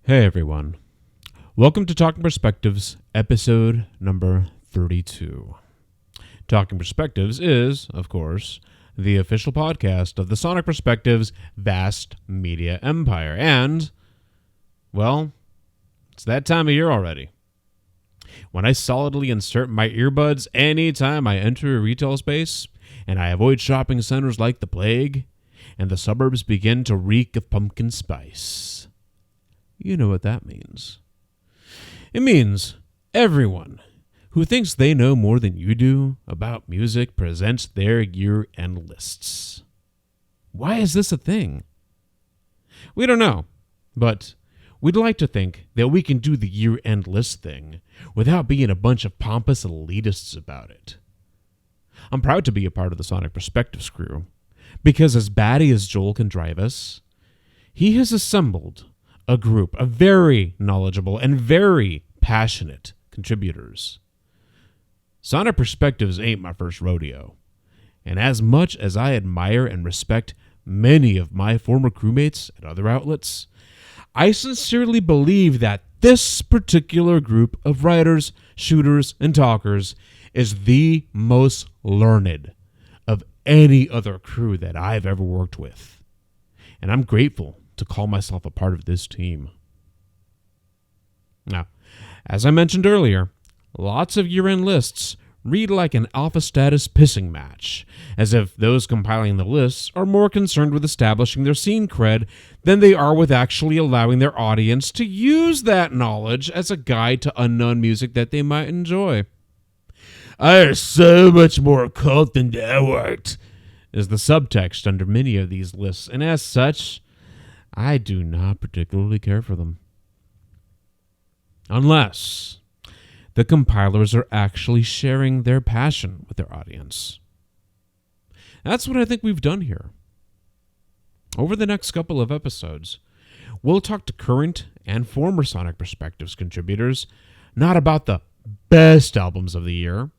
Hey everyone. Welcome to Talking Perspectives, episode number 32. Talking Perspectives is, of course, the official podcast of the Sonic Perspectives vast media empire. And, well, it's that time of year already. When I solidly insert my earbuds anytime I enter a retail space, and I avoid shopping centers like the plague, and the suburbs begin to reek of pumpkin spice. You know what that means. It means everyone who thinks they know more than you do about music presents their year-end lists. Why is this a thing? We don't know, but we'd like to think that we can do the year-end list thing without being a bunch of pompous elitists about it. I'm proud to be a part of the Sonic Perspectives crew, because as batty as Joel can drive us, he has assembled a group of very knowledgeable and very passionate contributors. Sonic Perspectives ain't my first rodeo, and as much as I admire and respect many of my former crewmates at other outlets, I sincerely believe that this particular group of writers, shooters, and talkers is the most learned of any other crew that I've ever worked with, and I'm grateful to call myself a part of this team. Now, as I mentioned earlier, lots of year-end lists read like an alpha status pissing match, as if those compiling the lists are more concerned with establishing their scene cred than they are with actually allowing their audience to use that knowledge as a guide to unknown music that they might enjoy. I are so much more cult than thou art, is the subtext under many of these lists, and as such, I do not particularly care for them. Unless the compilers are actually sharing their passion with their audience. That's what I think we've done here. Over the next couple of episodes, we'll talk to current and former Sonic Perspectives contributors, not about the best albums of the year,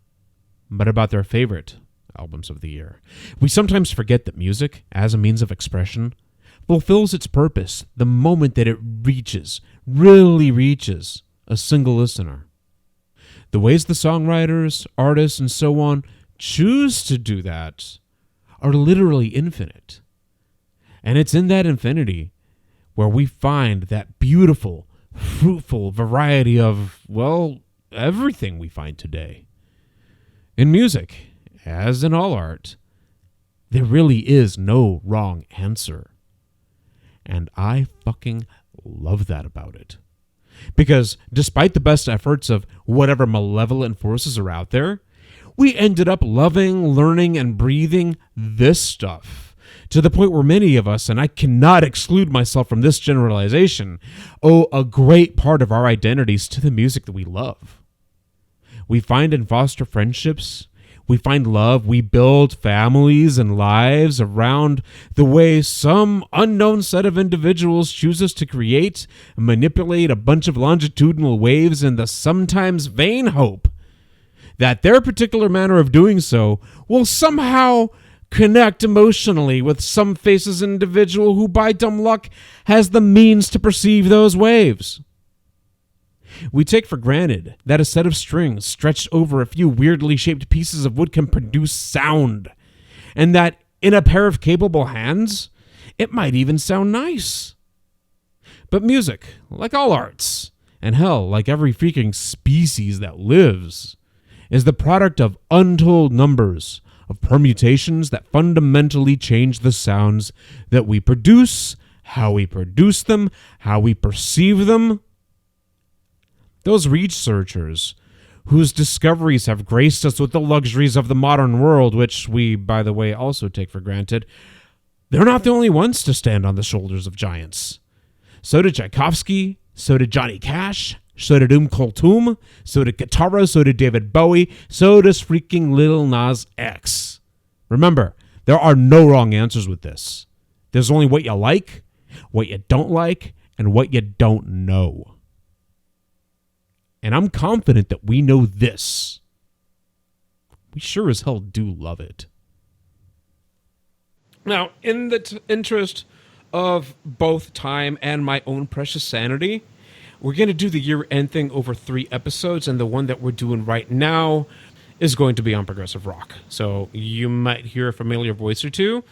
but about their favorite albums of the year. We sometimes forget that music, as a means of expression, fulfills its purpose the moment that it really reaches a single listener. The ways the songwriters, artists, and so on choose to do that are literally infinite. And it's in that infinity where we find that beautiful, fruitful variety of, well, everything we find today. In music, as in all art, there really is no wrong answer. And I fucking love that about it. Because despite the best efforts of whatever malevolent forces are out there, we ended up loving, learning, and breathing this stuff to the point where many of us, and I cannot exclude myself from this generalization, owe a great part of our identities to the music that we love. We find and foster friendships. We find love, we build families and lives around the way some unknown set of individuals chooses to create and manipulate a bunch of longitudinal waves in the sometimes vain hope that their particular manner of doing so will somehow connect emotionally with some faceless individual who by dumb luck has the means to perceive those waves. We take for granted that a set of strings stretched over a few weirdly shaped pieces of wood can produce sound, and that in a pair of capable hands, it might even sound nice. But music, like all arts, and hell, like every freaking species that lives, is the product of untold numbers of permutations that fundamentally change the sounds that we produce, how we produce them, how we perceive them. Those researchers whose discoveries have graced us with the luxuries of the modern world, which we, by the way, also take for granted, they're not the only ones to stand on the shoulders of giants. So did Tchaikovsky, so did Johnny Cash, so did Kulthum, so did Guitarra, so did David Bowie, so does freaking Lil Nas X. Remember, there are no wrong answers with this. There's only what you like, what you don't like, and what you don't know. And I'm confident that we know this. We sure as hell do love it. Now, in the interest of both time and my own precious sanity, we're going to do the year-end thing over 3 episodes, and the one that we're doing right now is going to be on progressive rock. So you might hear a familiar voice or two,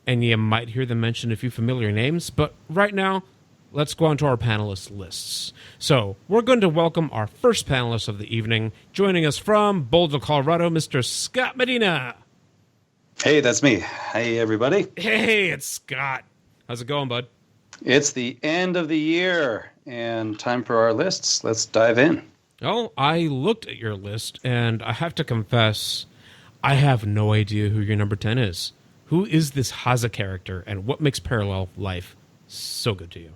and you might hear them mention a few familiar names, but right now, let's go on to our panelist lists. So we're going to welcome our first panelist of the evening, joining us from Boulder, Colorado, Mr. Scott Medina. Hey, that's me. Hey, everybody. Hey, it's Scott. How's it going, bud? It's the end of the year and time for our lists. Let's dive in. Well, I looked at your list, and I have to confess, I have no idea who your number 10 is. Who is this Haza character, and what makes Parallel Life so good to you?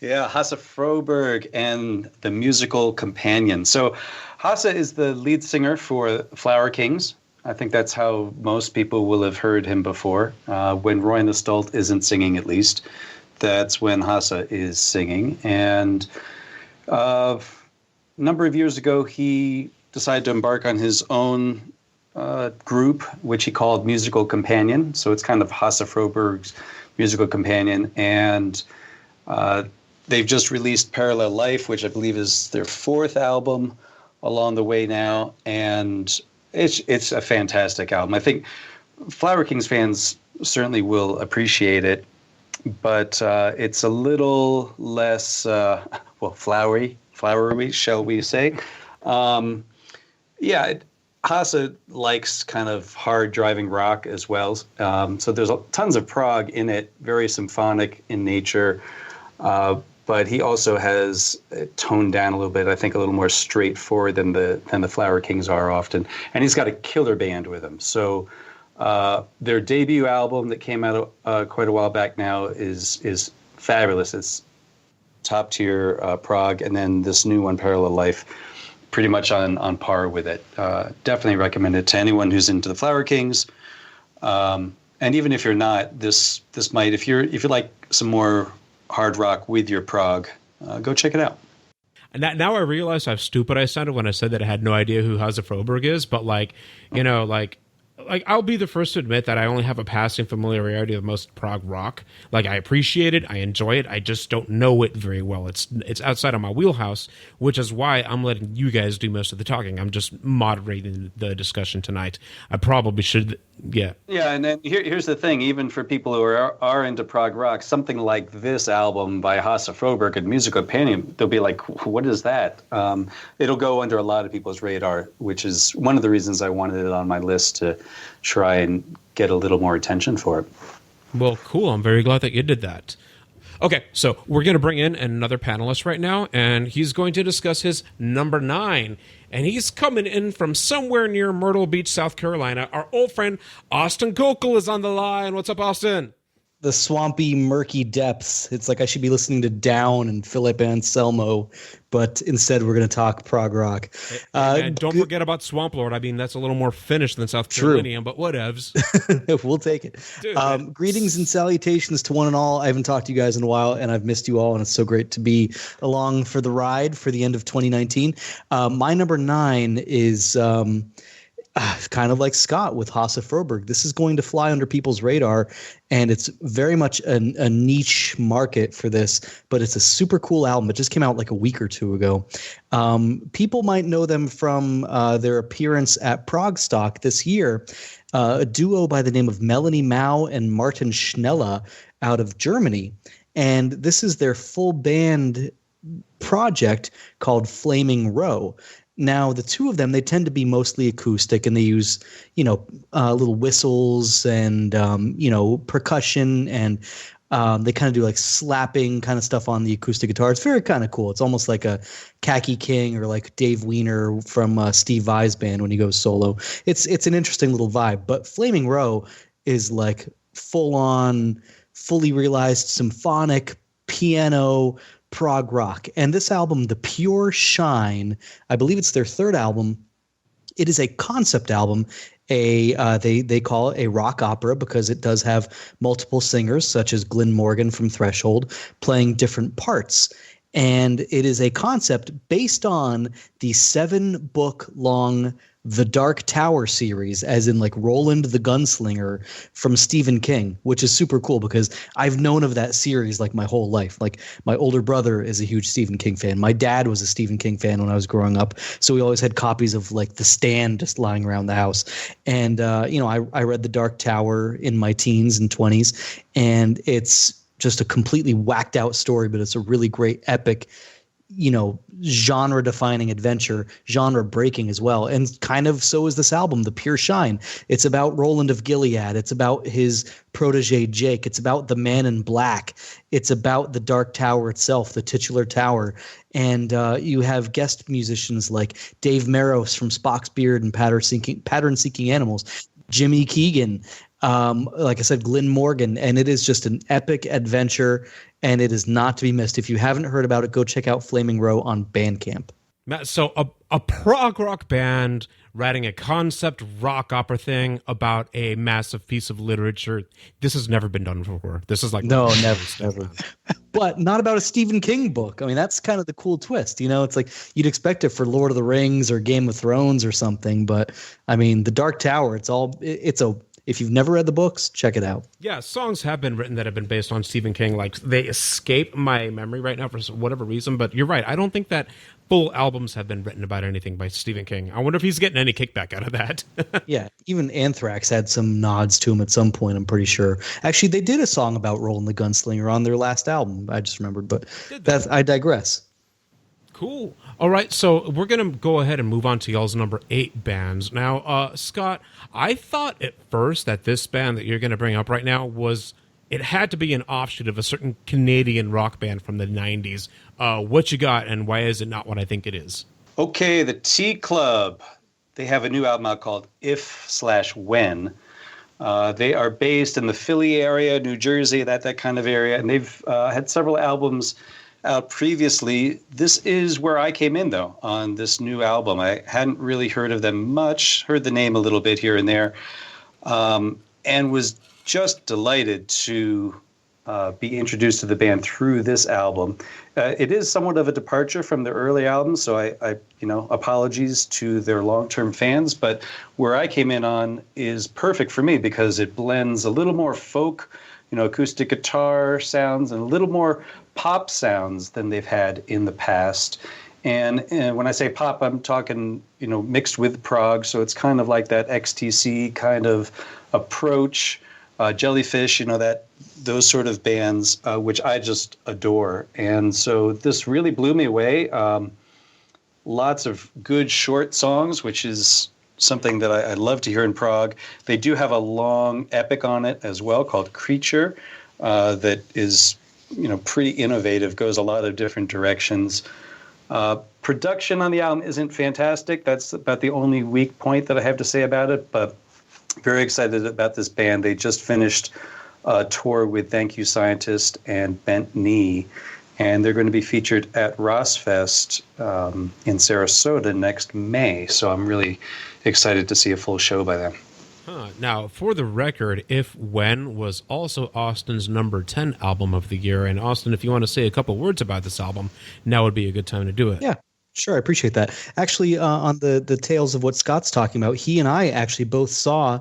Yeah, Hasse Froberg and the musical companion. So Hasse is the lead singer for Flower Kings. I think that's how most people will have heard him before. When Roy and the Stolt isn't singing, at least, that's when Hasse is singing. And a number of years ago, he decided to embark on his own group, which he called Musical Companion. So it's kind of Hasse Froberg's Musical Companion. And they've just released Parallel Life, which I believe is their 4th album along the way now. And it's a fantastic album. I think Flower Kings fans certainly will appreciate it, but it's a little less, flowery, shall we say. Hasse likes kind of hard driving rock as well. So there's tons of prog in it, very symphonic in nature. But he also has toned down a little bit, I think a little more straightforward than the Flower Kings are often. And he's got a killer band with him. So their debut album that came out quite a while back now is fabulous. It's top tier prog. And then this new one, Parallel Life, pretty much on par with it. Definitely recommend it to anyone who's into the Flower Kings. And even if you're not, this might, if you like some more hard rock with your prog, go check it out. And now I realize how stupid I sounded when I said that I had no idea who Hasse Froberg is, but like I'll be the first to admit that I only have a passing familiarity with most prog rock. Like, I appreciate it, I enjoy it, I just don't know it very well. It's outside of my wheelhouse, which is why I'm letting you guys do most of the talking. I'm just moderating the discussion tonight. I probably should, yeah. Yeah, and then here's the thing. Even for people who are into prog rock, something like this album by Hasse Froberg and Musical Companion, they'll be like, what is that? It'll go under a lot of people's radar, which is one of the reasons I wanted it on my list to try and get a little more attention for it. Well, cool. I'm very glad that you did that. Okay, so we're going to bring in another panelist right now, and he's going to discuss his number 9. And he's coming in from somewhere near Myrtle Beach, South Carolina. Our old friend, Austin Gokul, is on the line. What's up, Austin? The swampy, murky depths. It's like I should be listening to Down and Philip Anselmo, but instead we're going to talk prog rock. And don't forget about Swamp Lord. I mean, that's a little more Finnish than South Carolinian, but whatevs. We'll take it. Dude, greetings and salutations to one and all. I haven't talked to you guys in a while, and I've missed you all, and it's so great to be along for the ride for the end of 2019. My number 9 is kind of like Scott with Hasse Froberg. This is going to fly under people's radar, and it's very much a niche market for this, but it's a super cool album. It just came out like a week or two ago. People might know them from their appearance at Progstock this year, a duo by the name of Melanie Mao and Martin Schnella out of Germany. And this is their full band project called Flaming Row. Now, the two of them, they tend to be mostly acoustic, and they use, little whistles and, percussion, and they kind of do like slapping kind of stuff on the acoustic guitar. It's very kind of cool. It's almost like a Khaki King or like Dave Weiner from Steve Vai's band when he goes solo. It's an interesting little vibe. But Flaming Row is like full-on, fully realized symphonic piano prog rock. And this album, The Pure Shine, I believe it's their 3rd album. It is a concept album. They call it a rock opera because it does have multiple singers, such as Glenn Morgan from Threshold, playing different parts. And it is a concept based on the 7-book-long The Dark Tower series, as in like Roland the Gunslinger from Stephen King, which is super cool because I've known of that series like my whole life. Like my older brother is a huge Stephen King fan. My dad was a Stephen King fan when I was growing up. So we always had copies of like The Stand just lying around the house. And, I read The Dark Tower in my teens and 20s, and it's just a completely whacked out story, but it's a really great epic, genre defining adventure, genre breaking as well. And kind of so is this album, The Pure Shine. It's about Roland of Gilead. It's about his protege, Jake. It's about the Man in Black. It's about the Dark Tower itself, the titular tower. And you have guest musicians like Dave Meros from Spocks Beard and Pattern Seeking Animals, Jimmy Keegan, like I said, Glenn Morgan, and it is just an epic adventure, and it is not to be missed. If you haven't heard about it, go check out Flaming Row on Bandcamp. So a prog rock band writing a concept rock opera thing about a massive piece of literature. This has never been done before. This is like no, never. But not about a Stephen King book. I mean, that's kind of the cool twist. It's like you'd expect it for Lord of the Rings or Game of Thrones or something. But I mean, The Dark Tower. If you've never read the books, check it out. Yeah, songs have been written that have been based on Stephen King. Like, they escape my memory right now for whatever reason, but you're right. I don't think that full albums have been written about anything by Stephen King. I wonder if he's getting any kickback out of that. Yeah, even Anthrax had some nods to him at some point, I'm pretty sure. Actually, they did a song about Roland the Gunslinger on their last album, I just remembered, but I digress. Cool. All right, so we're going to go ahead and move on to y'all's number 8 bands. Now, Scott, I thought at first that this band that you're going to bring up right now it had to be an offshoot of a certain Canadian rock band from the 90s. What you got, and why is it not what I think it is? Okay, the T Club. They have a new album out called If/When. They are based in the Philly area, New Jersey, that kind of area, and they've had several albums out previously. This is where I came in, though, on this new album. I hadn't really heard of them much, heard the name a little bit here and there, and was just delighted to be introduced to the band through this album. It is somewhat of a departure from their early albums, so I apologies to their long-term fans, but where I came in on is perfect for me because it blends a little more folk, acoustic guitar sounds and a little more pop sounds than they've had in the past. And when I say pop, I'm talking, mixed with prog. So it's kind of like that XTC kind of approach, Jellyfish, those sort of bands, which I just adore. And so this really blew me away. Lots of good short songs, which is something that I love to hear in prog. They do have a long epic on it as well called Creature that is, pretty innovative, goes a lot of different directions. Production on the album isn't fantastic. That's about the only weak point that I have to say about it, but very excited about this band. They just finished a tour with Thank You Scientist and Bent Knee, and they're going to be featured at Rossfest in Sarasota next May. So I'm really excited to see a full show by them. Now, for the record, If/When was also Austin's number 10 album of the year. And Austin, if you want to say a couple words about this album, now would be a good time to do it. Yeah, sure. I appreciate that. Actually, on the tails of what Scott's talking about, he and I actually both saw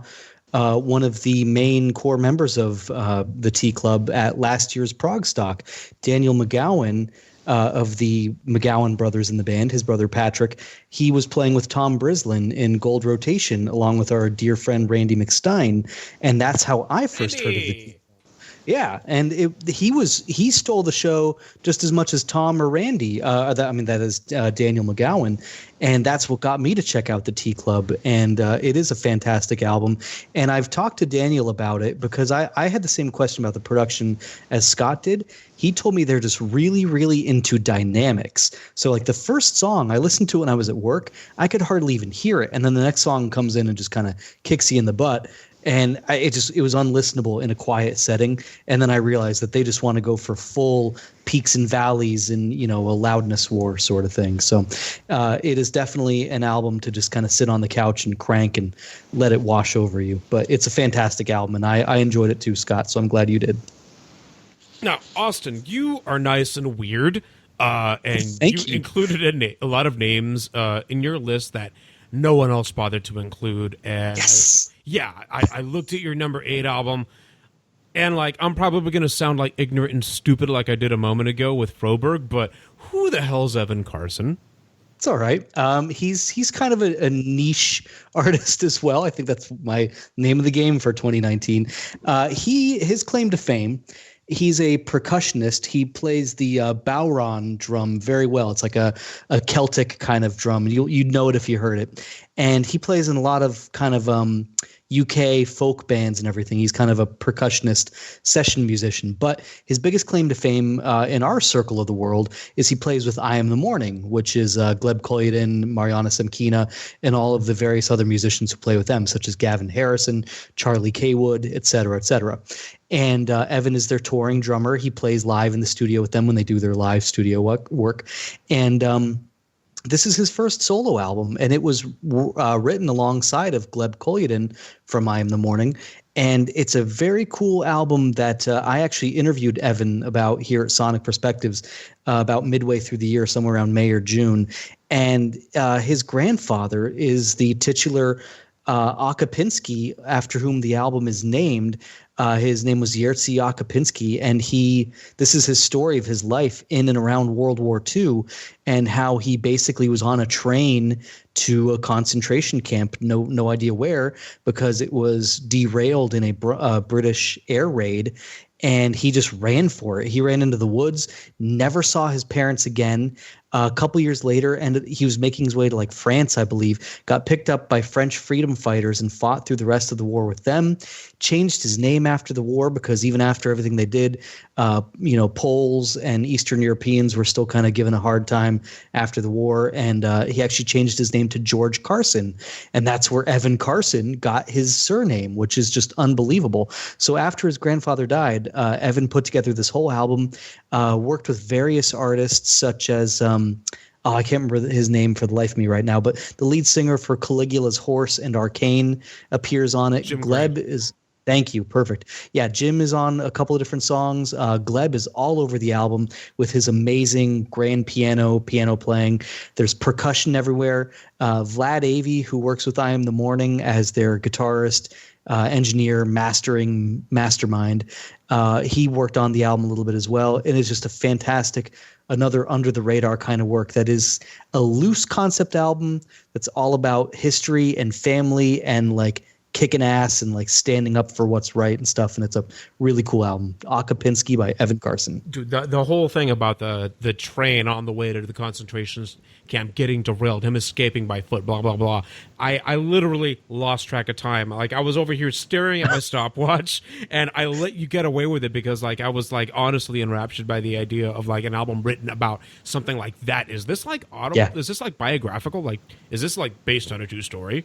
one of the main core members of the T Club at last year's Prague Stock, Daniel McGowan, of the McGowan brothers in the band, his brother Patrick. He was playing with Tom Brislin in Gold Rotation along with our dear friend Randy McStein, and that's how I first heard of the. Yeah, and he stole the show just as much as Tom or Randy. That is Daniel McGowan, and that's what got me to check out the T Club. And it is a fantastic album. And I've talked to Daniel about it because I had the same question about the production as Scott did. He told me they're just really, really into dynamics. So like the first song, I listened to it when I was at work. I could hardly even hear it, and then the next song comes in and just kind of kicks you in the butt. And it was unlistenable in a quiet setting. And then I realized that they just want to go for full peaks and valleys and, a loudness war sort of thing. So it is definitely an album to just kind of sit on the couch and crank and let it wash over you. But it's a fantastic album, and I enjoyed it too, Scott. So I'm glad you did. Now, Austin, you are nice and weird. And Thank you. included a lot of names in your list that no one else bothered to include. And Yes. I looked at your number 8 album, and like I'm probably going to sound like ignorant and stupid like I did a moment ago with Froberg, but who the hell's Evan Carson? It's all right. He's kind of a niche artist as well. I think that's my name of the game for 2019. His claim to fame. He's a percussionist. He plays the bowron drum very well. It's like a Celtic kind of drum. You'd know it if you heard it. And he plays in a lot of kind of UK folk bands and everything. He's kind of a percussionist, session musician. But his biggest claim to fame in our circle of the world is he plays with I Am the Morning, which is Gleb Koyedin, Mariana Semkina, and all of the various other musicians who play with them, such as Gavin Harrison, Charlie Kaywood, et cetera, et cetera. And Evan is their touring drummer. He plays live in the studio with them when they do their live studio work. And this is his first solo album, and it was written alongside of Gleb Koyedin from I Am the Morning. And it's a very cool album that I actually interviewed Evan about here at Sonic Perspectives about midway through the year, somewhere around May or June. And his grandfather is the titular Akapinski, after whom the album is named. His name was Jerzy Akapinski, and this is his story of his life in and around World War II, and how he basically was on a train to a concentration camp, no idea where, because it was derailed in a British air raid, and he just ran for it. He ran into the woods, never saw his parents again. A couple years later, and he was making his way to like France, I believe, got picked up by French freedom fighters and fought through the rest of the war with them, changed his name after the war because even after everything they did, Poles and Eastern Europeans were still kind of given a hard time after the war. And he actually changed his name to George Carson. And that's where Evan Carson got his surname, which is just unbelievable. So after his grandfather died, Evan put together this whole album, worked with various artists such as I can't remember his name for the life of me right now, but the lead singer for Caligula's Horse and Arcane appears on it. Jim Gleb Gray. is – thank you. Perfect. Yeah, Jim is on a couple of different songs. Gleb is all over the album with his amazing grand piano playing. There's percussion everywhere. Vlad Avey, who works with I Am the Morning as their guitarist, engineer, mastering mastermind. He worked on the album a little bit as well, and it's just a fantastic, another under the radar kind of work that is a loose concept album that's all about history and family and like kicking ass and like standing up for what's right and stuff. And it's a really cool album. Akapinski by Evan Carson. Dude, the whole thing about the train on the way to the concentration camp getting derailed, him escaping by foot, blah, blah, blah. I literally lost track of time. Like, I was over here staring at my stopwatch, and I let you get away with it because, like, I was, like, honestly enraptured by the idea of, like, an album written about something like that. Is this, like, Yeah. Is this, like, biographical? Like, is this, like, based on a true story?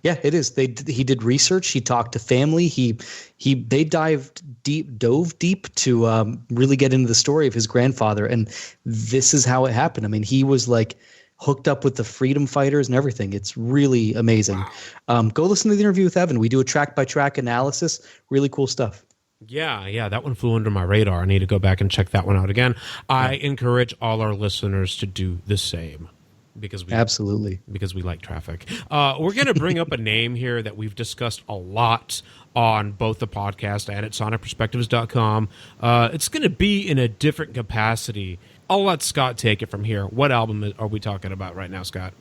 Yeah, it is. He did research. He talked to family. They dove deep to really get into the story of his grandfather, and this is how it happened. I mean, he was like hooked up with the freedom fighters and everything. It's really amazing. Wow. Go listen to the interview with Evan. We do a track by track analysis. Really cool stuff. Yeah, that one flew under my radar. I need to go back and check that one out again. I encourage all our listeners to do the same. Because we like traffic. We're going to bring up a name here that we've discussed a lot on both the podcast and at sonicperspectives.com. It's going to be in a different capacity. I'll let Scott take it from here. What album are we talking about right now, Scott?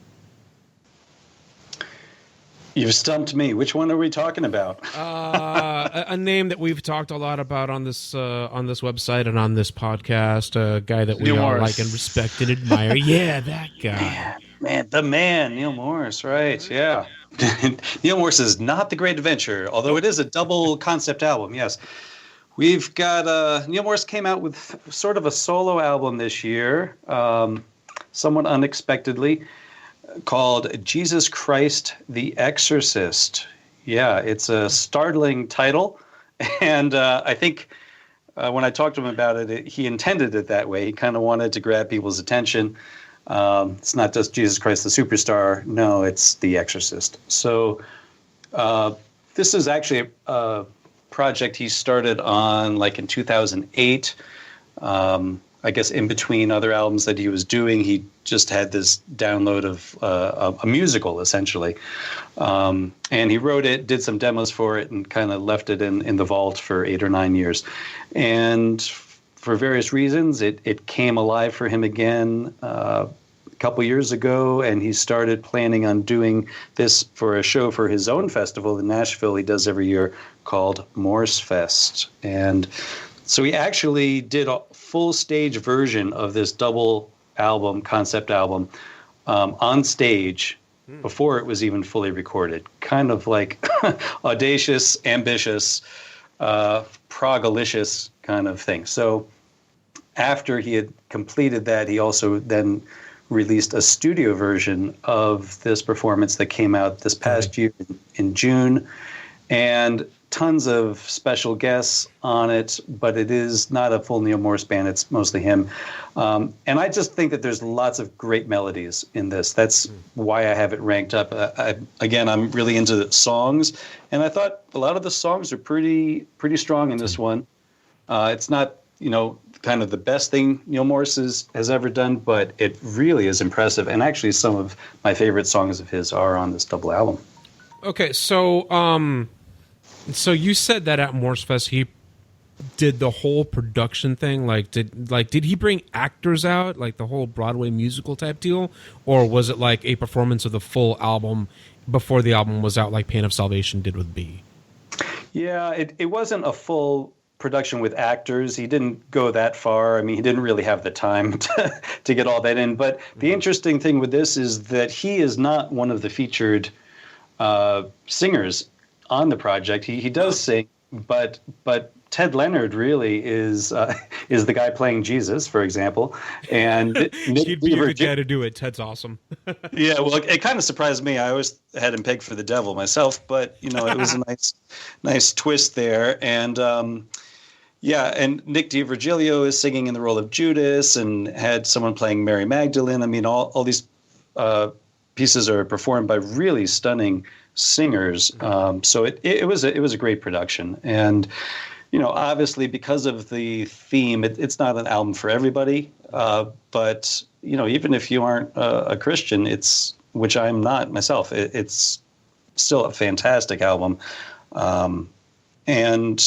You've stumped me. Which one are we talking about? A name that we've talked a lot about on this website and on this podcast. A guy that we all like and respect and admire. Yeah, that guy. Man, Neal Morse, right? Yeah. Neal Morse is Not the Great Adventure, although it is a double concept album. Yes, we've got Neal Morse came out with sort of a solo album this year, somewhat unexpectedly, called Jesus Christ the Exorcist. Yeah, it's a startling title. And I think when I talked to him about it, he intended it that way. He kind of wanted to grab people's attention. It's not just Jesus Christ the Superstar. No, it's The Exorcist. So this is actually a project he started on like in 2008. I guess in between other albums that he was doing, he just had this download of a musical, essentially. And he wrote it, did some demos for it, and kind of left it in the vault for 8 or 9 years. And for various reasons, it came alive for him again a couple years ago, and he started planning on doing this for a show for his own festival in Nashville he does every year called Morse Fest. And so he actually did a full stage version of this double album, concept album, on stage before it was even fully recorded. Kind of like audacious, ambitious, prog-alicious kind of thing. So after he had completed that, he also then released a studio version of this performance that came out this past year in June. And tons of special guests on it, but it is not a full Neal Morse band. It's mostly him. And I just think that there's lots of great melodies in this. That's why I have it ranked up. I'm really into the songs, and I thought a lot of the songs are pretty strong in this one. It's not, kind of the best thing Neal Morse has ever done, but it really is impressive. And actually, some of my favorite songs of his are on this double album. Okay, so you said that at Morse Fest he did the whole production thing. Did he bring actors out, like the whole Broadway musical type deal, or was it like a performance of the full album before the album was out, like Pain of Salvation did with B? Yeah, it wasn't a full production with actors. He didn't go that far. I mean, he didn't really have the time to get all that in. But the interesting thing with this is that he is not one of the featured singers on the project. He does sing, but Ted Leonard really is the guy playing Jesus, for example. And he'd be the guy to do it. Ted's awesome. Yeah, well, it kind of surprised me. I always had him pegged for the devil myself, but it was a nice twist there. And and Nick DiVirgilio is singing in the role of Judas, and had someone playing Mary Magdalene. I mean, all these pieces are performed by really stunning singers. So it was a great production. And obviously because of the theme, it's not an album for everybody. But even if you aren't a Christian, which I'm not myself, it's still a fantastic album. And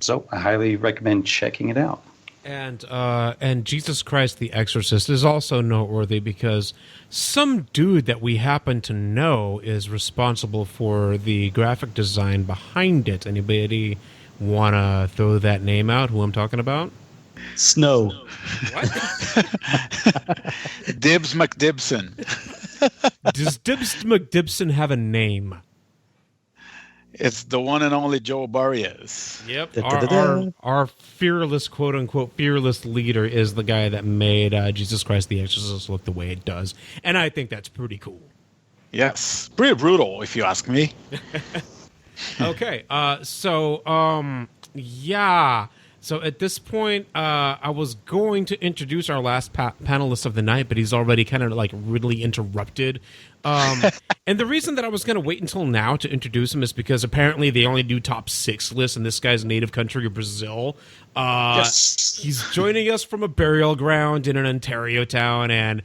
so I highly recommend checking it out. And Jesus Christ the Exorcist is also noteworthy because some dude that we happen to know is responsible for the graphic design behind it. Anybody want to throw that name out, who I'm talking about? Snow. What? Dibs McDibson. Does Dibs McDibson have a name? It's the one and only Joe Barrios. Yep. Our fearless, quote unquote, fearless leader is the guy that made Jesus Christ the Exorcist look the way it does. And I think that's pretty cool. Yes. Pretty brutal, if you ask me. Okay. So at this point, I was going to introduce our last panelist of the night, but he's already kind of like rudely interrupted. And the reason that I was going to wait until now to introduce him is because apparently they only do top 6 lists in this guy's native country of Brazil. Yes. He's joining us from a burial ground in an Ontario town, and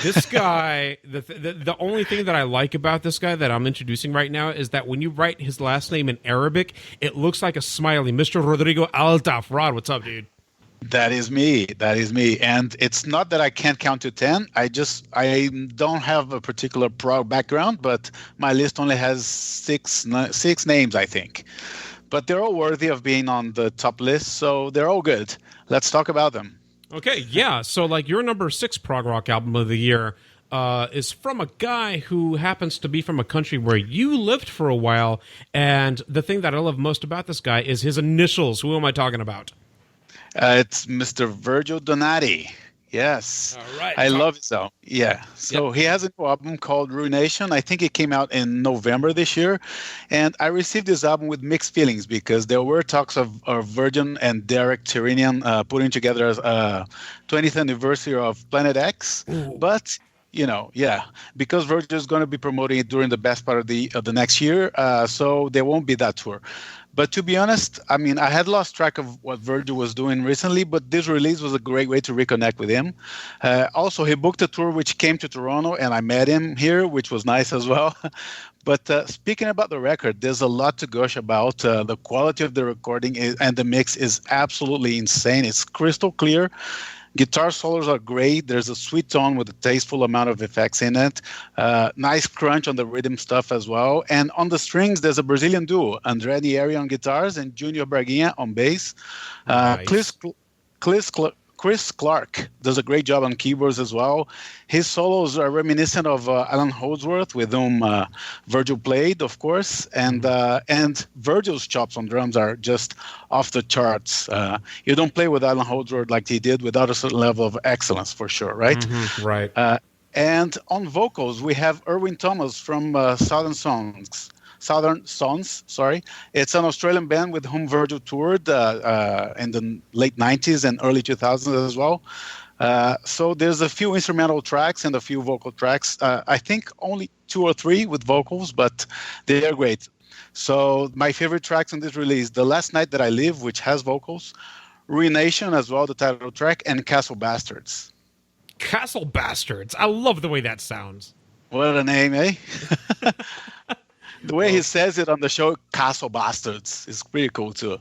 this guy, the only thing that I like about this guy that I'm introducing right now is that when you write his last name in Arabic, it looks like a smiley. Mr. Rodrigo Altaf. Rod, what's up, dude? That is me. And it's not that I can't count to 10. I don't have a particular prog background, but my list only has six names, I think. But they're all worthy of being on the top list, so they're all good. Let's talk about them. Okay, yeah. So, your number 6 prog rock album of the year is from a guy who happens to be from a country where you lived for a while. And the thing that I love most about this guy is his initials. Who am I talking about? It's Mr. Virgil Donati. Yes. All right. I love it. So, yeah. So he has a new album called Ruination. I think it came out in November this year. And I received this album with mixed feelings because there were talks of Virgil and Derek Tyranian putting together a 20th anniversary of Planet X. Ooh. But, because Virgil is going to be promoting it during the best part of the next year, so there won't be that tour. But to be honest, I mean, I had lost track of what Virgil was doing recently, but this release was a great way to reconnect with him. Also, he booked a tour which came to Toronto, and I met him here, which was nice as well. But speaking about the record, there's a lot to gush about. The quality of the recording and the mix is absolutely insane. It's crystal clear. Guitar solos are great. There's a sweet tone with a tasteful amount of effects in it. Nice crunch on the rhythm stuff as well. And on the strings, there's a Brazilian duo, André Nieri on guitars and Junior Braguinha on bass. Nice. Chris Clark does a great job on keyboards as well. His solos are reminiscent of Alan Holdsworth, with whom Virgil played, of course, and Virgil's chops on drums are just off the charts. You don't play with Alan Holdsworth like he did without a certain level of excellence, for sure, right? Mm-hmm, right. And on vocals, we have Erwin Thomas from Southern Sons, sorry. It's an Australian band with whom Virgil toured in the late 90s and early 2000s as well. So there's a few instrumental tracks and a few vocal tracks. I think only 2 or 3 with vocals, but they are great. So my favorite tracks on this release, The Last Night That I Live, which has vocals, Ruination as well, the title track, and Castle Bastards. Castle Bastards. I love the way that sounds. What a name, eh? The way he says it on the show, Castle Bastards, is pretty cool too.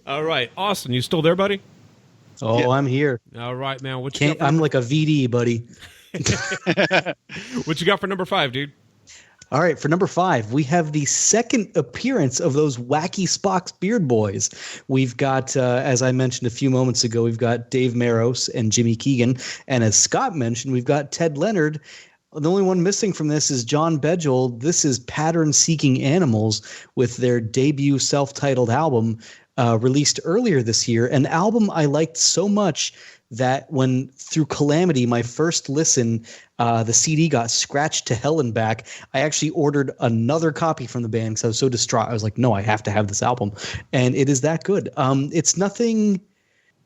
All right, Austin, you still there, buddy? Oh, yeah. I'm here. All right, man. What you got I'm like a VD, buddy. What you got for number 5, dude? All right, for number 5, we have the second appearance of those wacky Spocks Beard boys. We've got, as I mentioned a few moments ago, we've got Dave Maros and Jimmy Keegan. And as Scott mentioned, we've got Ted Leonard. The only one missing from this is John Bedgel. This is Pattern Seeking Animals with their debut self-titled album released earlier this year. An album I liked so much that when through calamity, my first listen, the CD got scratched to hell and back. I actually ordered another copy from the band because I was so distraught. I was like, no, I have to have this album. And it is that good. It's nothing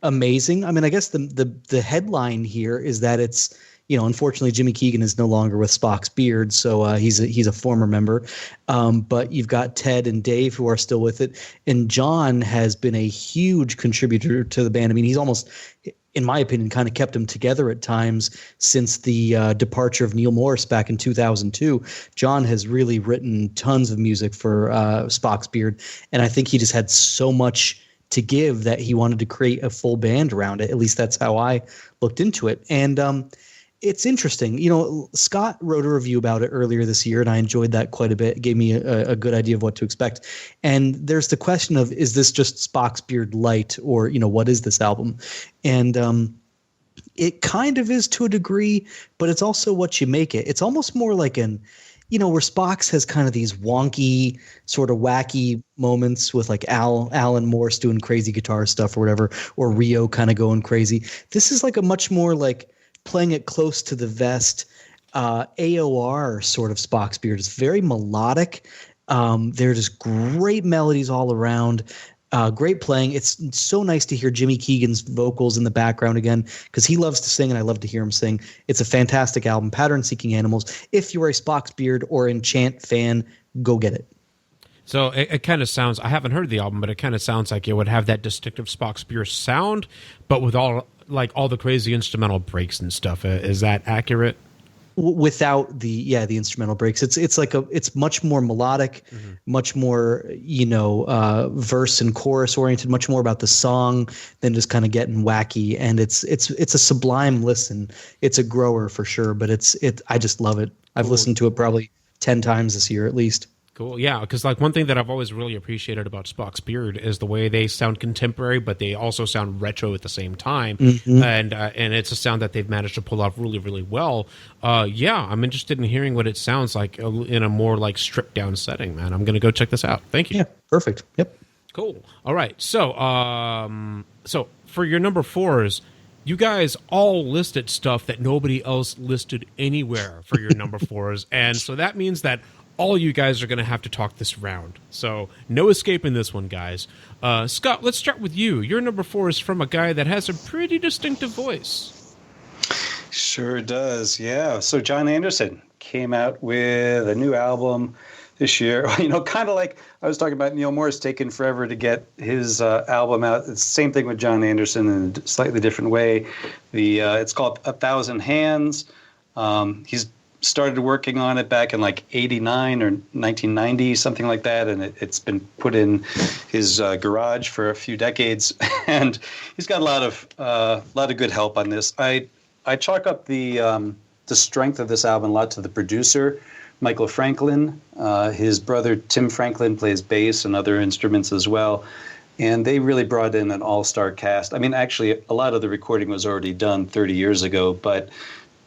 amazing. I mean, I guess the headline here is that it's, unfortunately, Jimmy Keegan is no longer with Spocks Beard, so he's a former member. But you've got Ted and Dave who are still with it, and John has been a huge contributor to the band. I mean, he's almost, in my opinion, kind of kept them together at times since the departure of Neal Morris back in 2002. John has really written tons of music for Spocks Beard, and I think he just had so much to give that he wanted to create a full band around it. At least that's how I looked into it. And it's interesting. Scott wrote a review about it earlier this year, and I enjoyed that quite a bit. It gave me a good idea of what to expect. And there's the question of, is this just Spocks Beard light, or, what is this album? And it kind of is to a degree, but it's also what you make it. It's almost more like where Spocks has kind of these wonky, sort of wacky moments with like Alan Morse doing crazy guitar stuff or whatever, or Rio kind of going crazy. This is like a much more like playing it close to the vest, AOR sort of Spocks Beard. It's very melodic. There's just great melodies all around, great playing. It's so nice to hear Jimmy Keegan's vocals in the background again, because he loves to sing and I love to hear him sing. It's a fantastic album, Pattern Seeking Animals. If you're a Spocks Beard or Enchant fan, go get it. So it kind of sounds, I haven't heard the album, but it kind of sounds like it would have that distinctive Spocks Beard sound, but with all the crazy instrumental breaks and stuff. Is that accurate? Without the instrumental breaks, it's much more melodic, much more verse and chorus oriented, much more about the song than just kind of getting wacky. And it's a sublime listen. It's a grower for sure, but I just love it. I've listened to it probably 10 times this year at least. Cool. Yeah, because one thing that I've always really appreciated about Spocks Beard is the way they sound contemporary, but they also sound retro at the same time. Mm-hmm. And it's a sound that they've managed to pull off really, really well. I'm interested in hearing what it sounds like in a more like stripped down setting, man. I'm going to go check this out. Thank you. Yeah, perfect. Yep. Cool. All right. So for your number 4s, you guys all listed stuff that nobody else listed anywhere for your number 4s. And so that means that all you guys are going to have to talk this round. So no escaping this one, guys. Scott, let's start with you. Your number 4 is from a guy that has a pretty distinctive voice. Sure does, yeah. So John Anderson came out with a new album this year. Kind of like I was talking about Neal Morris taking forever to get his album out. It's the same thing with John Anderson in a slightly different way. It's called A Thousand Hands. He's started working on it back in like 89 or 1990, something like that, and it's been put in his garage for a few decades, and he's got a lot of good help on this. I chalk up the strength of this album a lot to the producer, Michael Franklin. His brother Tim Franklin plays bass and other instruments as well, and they really brought in an all-star cast. I mean, actually, a lot of the recording was already done 30 years ago, but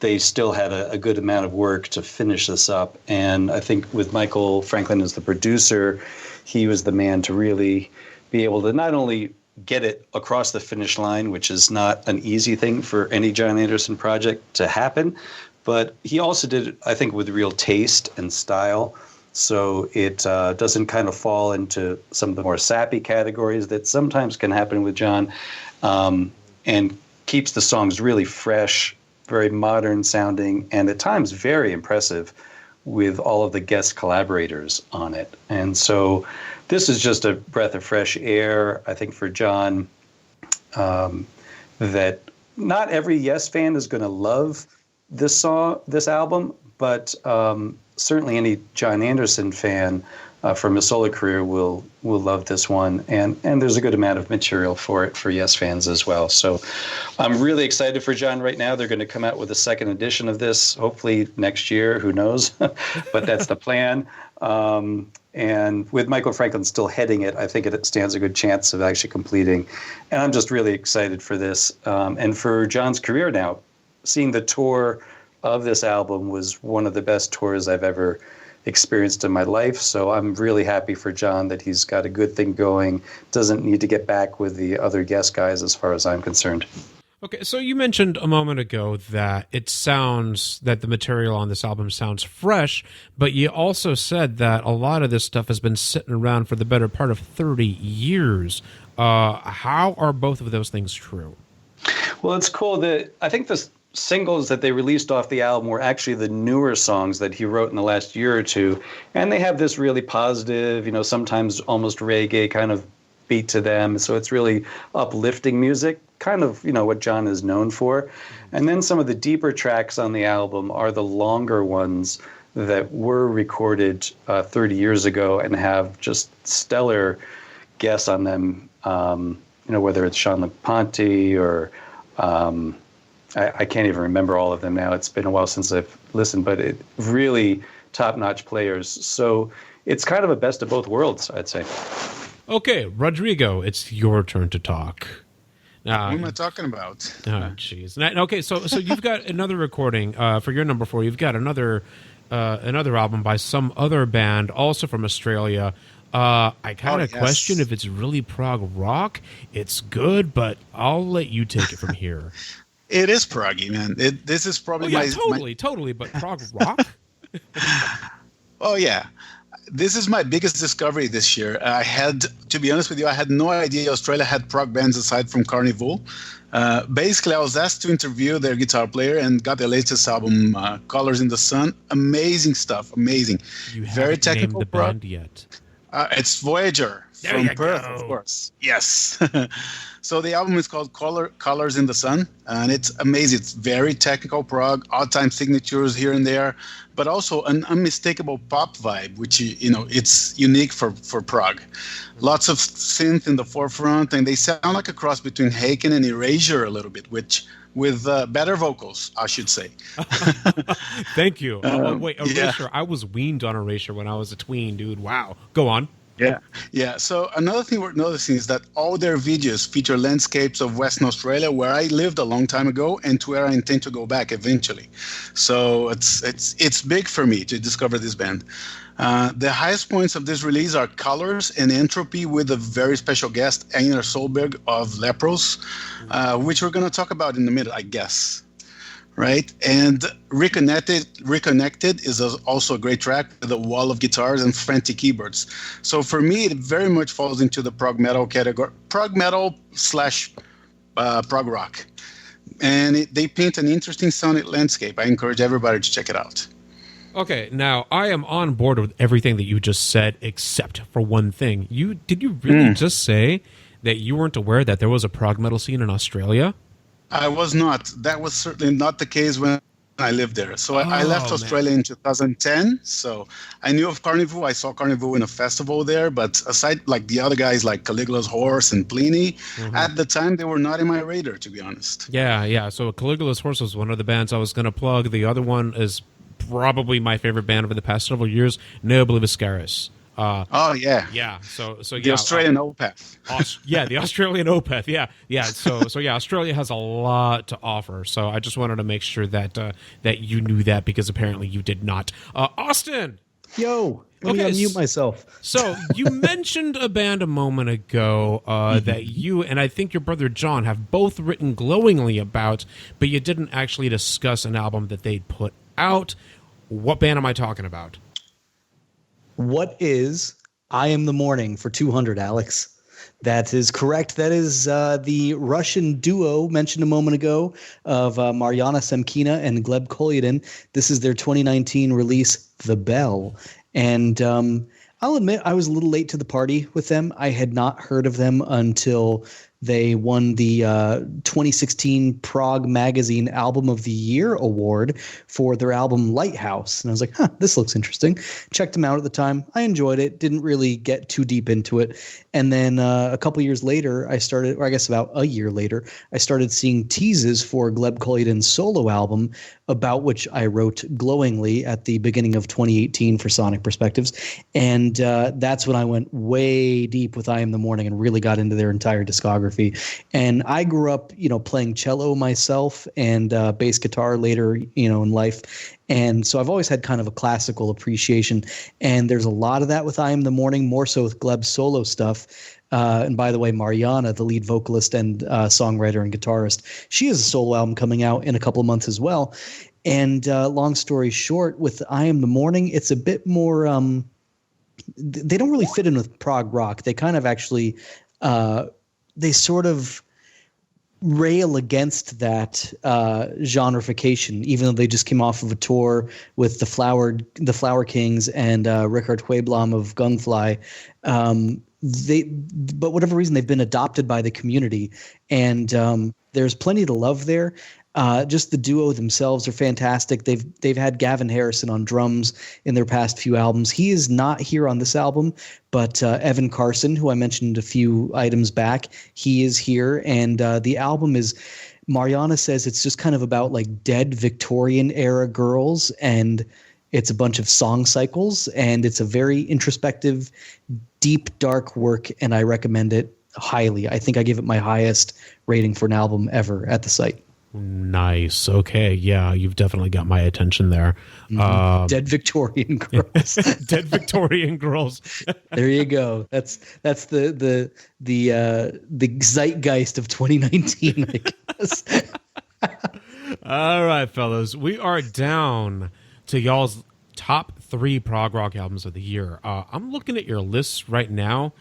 they still had a good amount of work to finish this up. And I think with Michael Franklin as the producer, he was the man to really be able to not only get it across the finish line, which is not an easy thing for any John Anderson project to happen, but he also did it, I think, with real taste and style. So it doesn't kind of fall into some of the more sappy categories that sometimes can happen with John, and keeps the songs really fresh, very modern sounding, and at times very impressive with all of the guest collaborators on it. And so this is just a breath of fresh air, I think, for John, that not every Yes fan is going to love this album, but certainly any John Anderson fan from his solo career will love this one, and there's a good amount of material for it for Yes fans as well. So I'm really excited for John right now. They're going to come out with a second edition of this, hopefully next year, who knows, but that's the plan. And with Michael Franklin still heading it, I think it stands a good chance of actually completing. And I'm just really excited for this. And for John's career now, seeing the tour of this album was one of the best tours I've ever experienced in my life. So I'm really happy for John that he's got a good thing going, doesn't need to get back with the other guest guys as far as I'm concerned. Okay, so you mentioned a moment ago that that the material on this album sounds fresh, but you also said that a lot of this stuff has been sitting around for the better part of 30 years. How are both of those things true? Well, it's cool that I think the singles that they released off the album were actually the newer songs that he wrote in the last year or two, and they have this really positive, sometimes almost reggae kind of beat to them. So it's really uplifting music, kind of, what John is known for. And then some of the deeper tracks on the album are the longer ones that were recorded 30 years ago and have just stellar guests on them, whether it's Sean LaPonte or I can't even remember all of them now. It's been a while since I've listened, but it really top-notch players. So it's kind of a best of both worlds, I'd say. Okay, Rodrigo, it's your turn to talk. What am I talking about? Oh, jeez. Okay, so you've got another recording for your number 4. You've got another album by some other band, also from Australia. I kind of question if it's really prog rock. It's good, but I'll let you take it from here. It is proggy, man. This is probably totally, but prog rock? Oh, yeah. This is my biggest discovery this year. To be honest with you, I had no idea Australia had prog bands aside from Carnival. Basically, I was asked to interview their guitar player and got their latest album, Colors in the Sun. Amazing stuff, amazing. You very haven't technical named the band yet. It's Voyager from Perth, of course. Yes. So the album is called Colors in the Sun, and it's amazing. It's very technical prog, odd-time signatures here and there, but also an unmistakable pop vibe, which it's unique for prog. Lots of synth in the forefront, and they sound like a cross between Haken and Erasure a little bit, with better vocals, I should say. Thank you. Wait, Erasure. Yeah. I was weaned on Erasure when I was a tween, dude. Wow. Go on. Yeah. So another thing worth noticing is that all their videos feature landscapes of Western Australia, where I lived a long time ago, and to where I intend to go back eventually. So it's big for me to discover this band. The highest points of this release are Colors and Entropy, with a very special guest, Einar Solberg of Lepros, which we're going to talk about in a minute, I guess. Right? And Reconnected is also a great track with a wall of guitars and frantic keyboards. So for me, it very much falls into the prog metal category, prog metal / prog rock. And they paint an interesting sounding landscape. I encourage everybody to check it out. Okay, now I am on board with everything that you just said, except for one thing. Did you really just say that you weren't aware that there was a prog metal scene in Australia? I was not. That was certainly not the case when I lived there. So I left Australia in 2010. So I knew of Carnival. I saw Carnival in a festival there. But aside, like the other guys like Caligula's Horse and Pliny, at the time, they were not in my radar, to be honest. Yeah. So Caligula's Horse was one of the bands I was going to plug. The other one is probably my favorite band over the past several years, Neal Scaris. Yeah. So the Australian Opeth. The Australian Opeth. Yeah. So Australia has a lot to offer. So I just wanted to make sure that that you knew that, because apparently you did not. Austin. Yo. Let me unmute myself. So you mentioned a band a moment ago that you and I think your brother John have both written glowingly about, but you didn't actually discuss an album that they'd put out. What band am I talking about? What is I Am the Morning for 200, Alex? That is correct. That is the Russian duo mentioned a moment ago of Mariana Semkina and Gleb Kolyadin. This is their 2019 release, The Bell. And I'll admit I was a little late to the party with them. I had not heard of them until they won the 2016 Prague Magazine Album of the Year award for their album Lighthouse. And I was like, this looks interesting. Checked them out at the time. I enjoyed it. Didn't really get too deep into it. And then a couple years later, about a year later, I started seeing teases for Gleb Kolyadin's solo album, about which I wrote glowingly at the beginning of 2018 for Sonic Perspectives. And that's when I went way deep with I Am the Morning and really got into their entire discography. And I grew up, playing cello myself and bass guitar later, in life. And so I've always had kind of a classical appreciation. And there's a lot of that with I Am the Morning, more so with Gleb's solo stuff. And by the way, Mariana, the lead vocalist and songwriter and guitarist, she has a solo album coming out in a couple of months as well. And long story short, with I Am the Morning, it's a bit more they don't really fit in with prog rock. They kind of actually they sort of rail against that genreification, even though they just came off of a tour with the Flower Kings and Richard Hueblom of Gunfly. But whatever reason, they've been adopted by the community, and there's plenty to love there. Just the duo themselves are fantastic. They've had Gavin Harrison on drums in their past few albums. He is not here on this album, but Evan Carson, who I mentioned a few items back, he is here. And the album is, Mariana says it's just kind of about like dead Victorian era girls, and it's a bunch of song cycles, and it's a very introspective, deep, dark work, and I recommend it highly. I think I give it my highest rating for an album ever at the site. Nice. Okay. Yeah, you've definitely got my attention there. Dead Victorian girls. Dead Victorian girls. There you go. That's the zeitgeist of 2019, I guess. All right, fellas. We are down to y'all's top 3 prog rock albums of the year. I'm looking at your lists right now.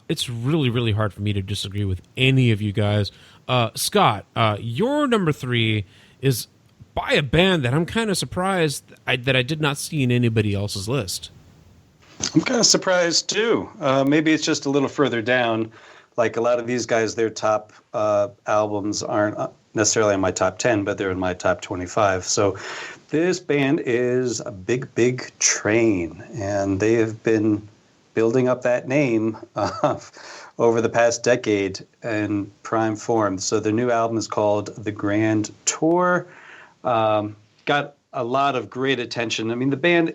It's really, really hard for me to disagree with any of you guys. Scott, your number 3 is by a band that I'm kind of surprised that I did not see in anybody else's list. I'm kind of surprised too. Maybe it's just a little further down. Like a lot of these guys, their top albums aren't necessarily in my top 10, but they're in my top 25. So this band is a Big Big Train, and they have been building up that name over the past decade in prime form. So the new album is called The Grand Tour. Got a lot of great attention. I mean, the band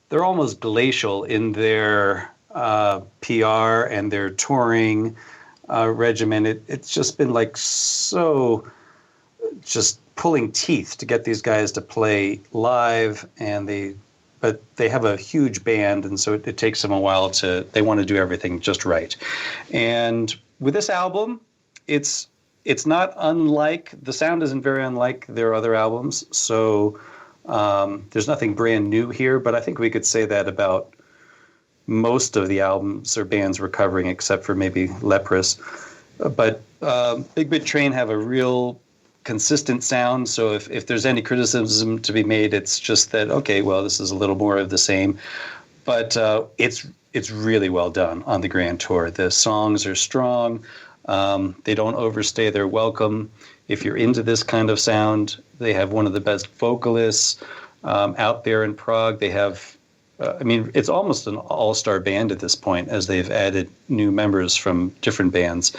they're almost glacial in their PR and their touring regimen. It's just been like so just pulling teeth to get these guys to play live, but they have a huge band, and so it takes them a while they want to do everything just right. And with this album, it's not unlike, the sound isn't very unlike their other albums, so there's nothing brand new here, but I think we could say that about most of the albums or bands we're covering, except for maybe Leprous. But Big Big Train have a real consistent sound. So if there's any criticism to be made, it's just that, okay, well, this is a little more of the same. But it's really well done on the Grand Tour. The songs are strong. They don't overstay their welcome. If you're into this kind of sound, they have one of the best vocalists out there in Prague. They have, it's almost an all-star band at this point, as they've added new members from different bands.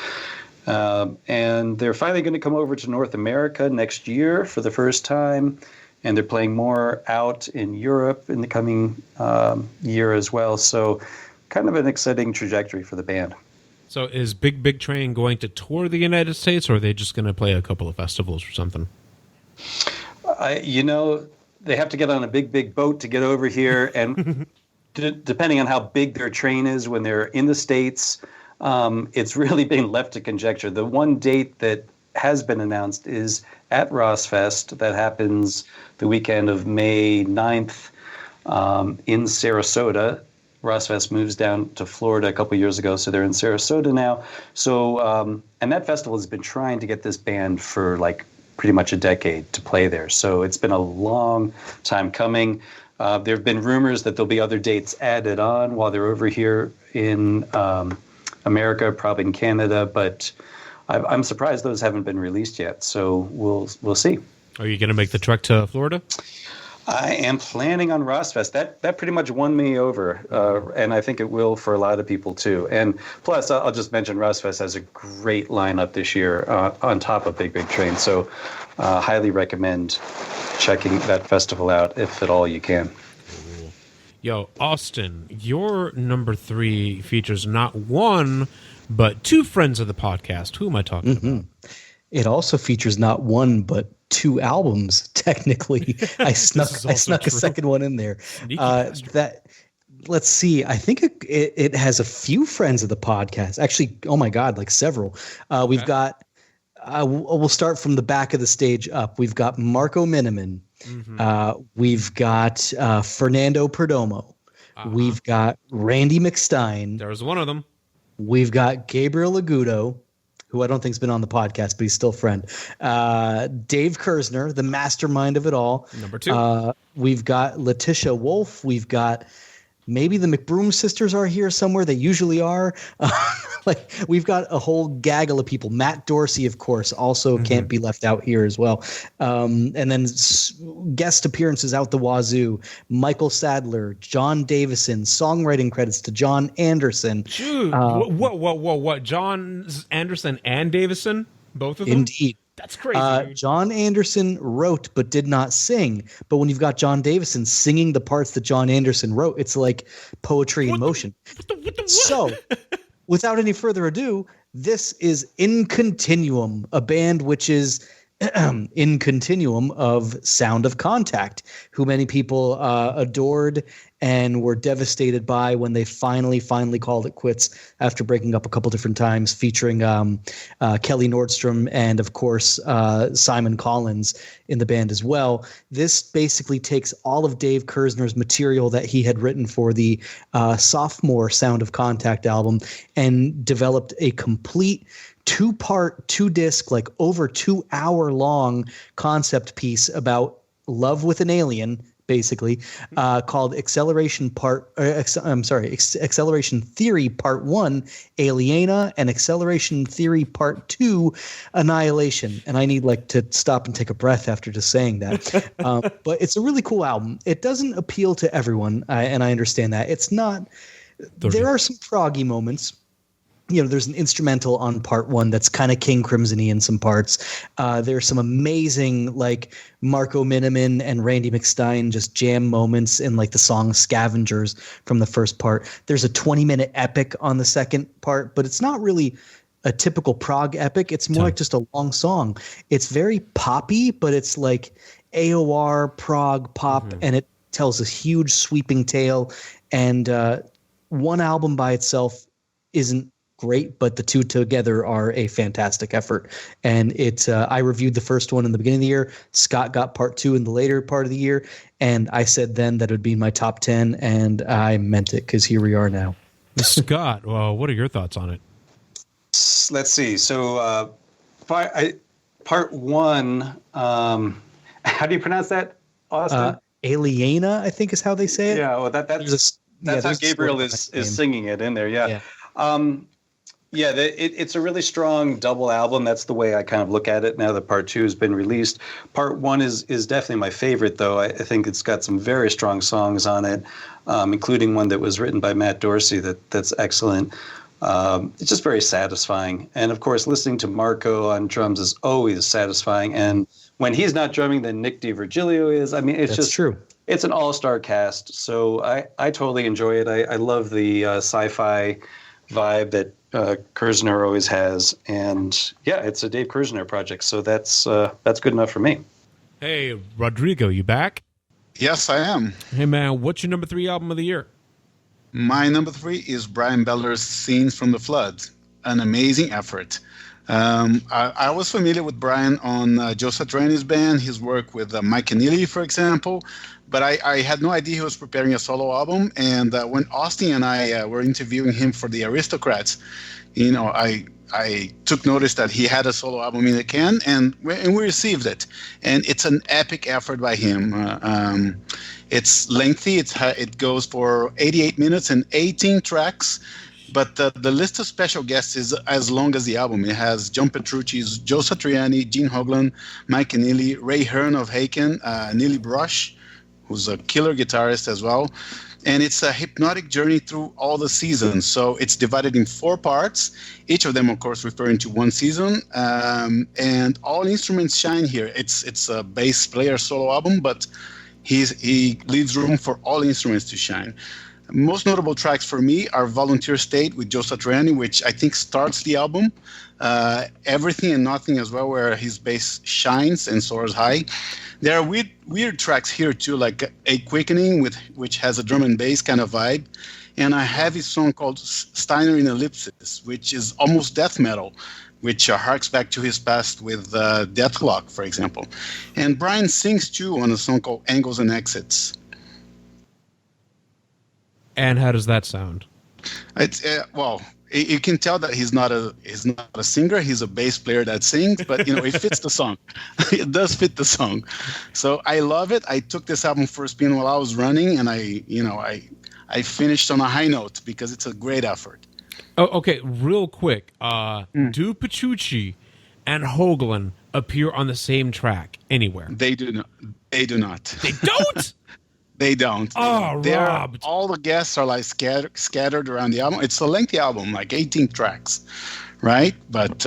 And they're finally going to come over to North America next year for the first time. And they're playing more out in Europe in the coming year as well. So kind of an exciting trajectory for the band. So is Big Train going to tour the United States, or are they just going to play a couple of festivals or something? They have to get on a big boat to get over here. And depending on how big their train is when they're in the States, it's really being left to conjecture. The one date that has been announced is at Rossfest. That happens the weekend of May 9th in Sarasota. Rossfest moves down to Florida a couple years ago, so they're in Sarasota now. So, and that festival has been trying to get this band for like pretty much a decade to play there. So it's been a long time coming. There have been rumors that there'll be other dates added on while they're over here in America, probably in Canada, but I'm surprised those haven't been released yet. So we'll see. Are you going to make the trek to Florida? I am planning on Rossfest. That pretty much won me over, and I think it will for a lot of people too. And plus, I'll just mention Rossfest has a great lineup this year on top of Big Train. So highly recommend checking that festival out if at all you can. Yo, Austin, your number 3 features not one, but 2 friends of the podcast. Who am I talking about? It also features not one, but 2 albums, technically. I snuck a second one in there. Let's see. I think it has a few friends of the podcast. Actually, oh my God, like several. We've got, we'll start from the back of the stage up. We've got Marco Miniman. We've got Fernando Perdomo. We've got Randy McStein. There's one of them. We've got Gabriel Agudo, who I don't think's been on the podcast, but he's still a friend. Dave Kersner, the mastermind of it all. Number 2. We've got Letitia Wolf. We've got maybe the McBroom sisters are here somewhere. They usually are. We've got a whole gaggle of people. Matt Dorsey, of course, also can't be left out here as well. And then guest appearances out the wazoo. Michael Sadler, John Davison, songwriting credits to John Anderson. Dude, what? John Anderson and Davison? Both of them? Indeed. That's crazy. John Anderson wrote but did not sing. But when you've got John Davison singing the parts that John Anderson wrote, it's like poetry in motion. So, without any further ado, this is In Continuum, a band which is in continuum of Sound of Contact, who many people adored and were devastated by when they finally called it quits after breaking up a couple different times, featuring Kelly Nordstrom and, of course, Simon Collins in the band as well. This basically takes all of Dave Kersner's material that he had written for the sophomore Sound of Contact album and developed a complete 2-part, 2-disc, like over 2 hour long concept piece about love with an alien, basically, called Acceleration Theory Part 1, Aliena, and Acceleration Theory Part 2, Annihilation. And I need to stop and take a breath after just saying that. But it's a really cool album. It doesn't appeal to everyone, and I understand that. It's not. There are some proggy moments. There's an instrumental on part 1 that's kind of King Crimson-y in some parts. There's some amazing Marco Miniman and Randy McStein just jam moments in the song Scavengers from the first part. There's a 20-minute epic on the second part, but it's not really a typical prog epic. It's more like just a long song. It's very poppy, but it's like AOR prog pop, and it tells a huge sweeping tale. And one album by itself isn't great, but the 2 together are a fantastic effort. And I reviewed the first one in the beginning of the year. Scott got part 2 in the later part of the year, and I said then that it would be my top 10, and I meant it, because here we are now. Scott, well, what are your thoughts on it? Let's see. So part one, how do you pronounce that, Austin? Aliena, I think is how they say it. Yeah, well, that's how Gabriel is singing it in there. Yeah. It's a really strong double album. That's the way I kind of look at it now that part two has been released. Part one is definitely my favorite, though. I think it's got some very strong songs on it, including one that was written by Matt Dorsey that's excellent. It's just very satisfying. And, of course, listening to Marco on drums is always satisfying. And when he's not drumming, then Nick DiVirgilio is. I mean, it's just true. It's an all-star cast. So I totally enjoy it. I love the sci-fi vibe that Kerzner always has, and it's a Dave Kerzner project, so that's good enough for me. Hey, Rodrigo, you back? Yes, I am. Hey, man, what's your number 3 album of the year? My number 3 is Brian Beller's Scenes from the Flood, an amazing effort. I was familiar with Brian on Joe Satriani's band, his work with Mike Keneally, for example, but I had no idea he was preparing a solo album. And when Austin and I were interviewing him for the Aristocrats, I took notice that he had a solo album in the can, and we received it. And it's an epic effort by him. It's lengthy. It goes for 88 minutes and 18 tracks. But the list of special guests is as long as the album. It has John Petrucci's Joe Satriani, Gene Hoglan, Mike Keneally, Ray Hearn of Haken, Neely Brush, who's a killer guitarist as well. And it's a hypnotic journey through all the seasons. So it's divided in 4 parts, each of them, of course, referring to one season. And all instruments shine here. It's a bass player solo album, but he leaves room for all instruments to shine. Most notable tracks for me are Volunteer State with Joe Satriani, which I think starts the album. Everything and Nothing as well, where his bass shines and soars high. There are weird tracks here too, like A Quickening, which has a drum and bass kind of vibe, and a heavy song called Steiner in Ellipsis, which is almost death metal, which harks back to his past with Deathlock, for example. And Brian sings too on a song called Angles and Exits. And how does that sound? It's you can tell that he's not a singer. He's a bass player that sings, but it fits the song. It does fit the song. So I love it. I took this album for a spin while I was running, and I finished on a high note because it's a great effort. Oh, okay. Real quick, do Petrucci and Hoglan appear on the same track anywhere? They do not. They do not. They don't. They don't. Oh, Rob. All the guests are like scattered around the album. It's a lengthy album, like 18 tracks, right? But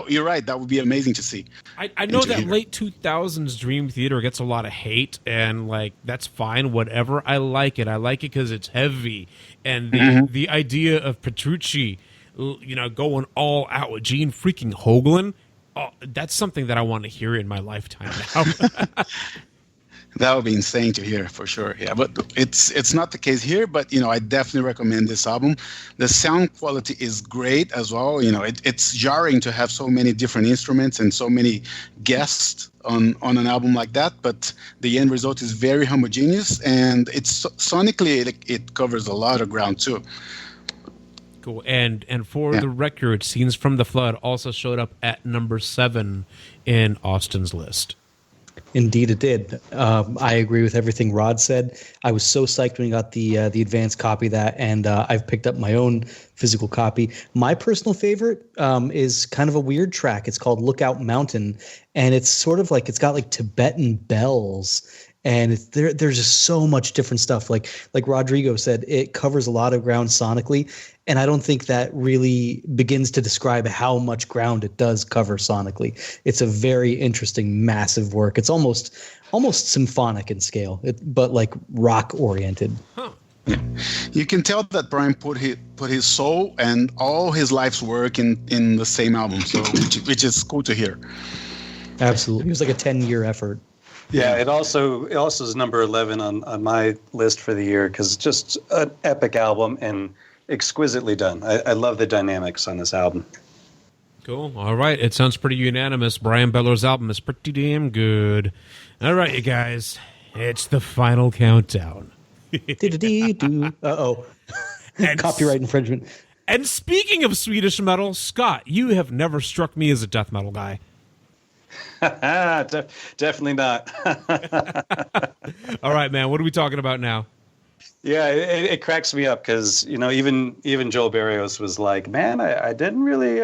you're right. That would be amazing to see. I know that late 2000s Dream Theater gets a lot of hate, and that's fine. Whatever. I like it. I like it because it's heavy, and the idea of Petrucci, going all out with Gene freaking Hoglan. Oh, that's something that I want to hear in my lifetime now. That would be insane to hear, for sure. Yeah, but it's not the case here. But I definitely recommend this album. The sound quality is great as well. It's jarring to have so many different instruments and so many guests on an album like that. But the end result is very homogeneous, and it's sonically it covers a lot of ground too. Cool. And for the record, Scenes from the Flood also showed up at number 7 in Austin's list. Indeed, it did. I agree with everything Rod said. I was so psyched when we got the advanced copy of that, and I've picked up my own physical copy. My personal favorite is kind of a weird track. It's called Lookout Mountain, and it's sort of like it's got like Tibetan bells, and there's just so much different stuff. Like Rodrigo said, it covers a lot of ground sonically, and I don't think that really begins to describe how much ground it does cover sonically. It's a very interesting, massive work. It's almost symphonic in scale, but like rock oriented. Huh. Yeah. You can tell that Brian put his soul and all his life's work in the same album, so which is cool to hear. Absolutely, it was like a 10-year effort. Yeah, it also is number 11 on my list for the year because it's just an epic album and exquisitely done. I love the dynamics on this album. Cool. All right. It sounds pretty unanimous. Brian Beller's album is pretty damn good. All right, you guys. It's the final countdown. Uh-oh. Copyright infringement. And speaking of Swedish metal, Scott, you have never struck me as a death metal guy. Definitely not. All right, man. What are we talking about now? Yeah, it cracks me up because even Joel Barrios was like, "Man, I didn't really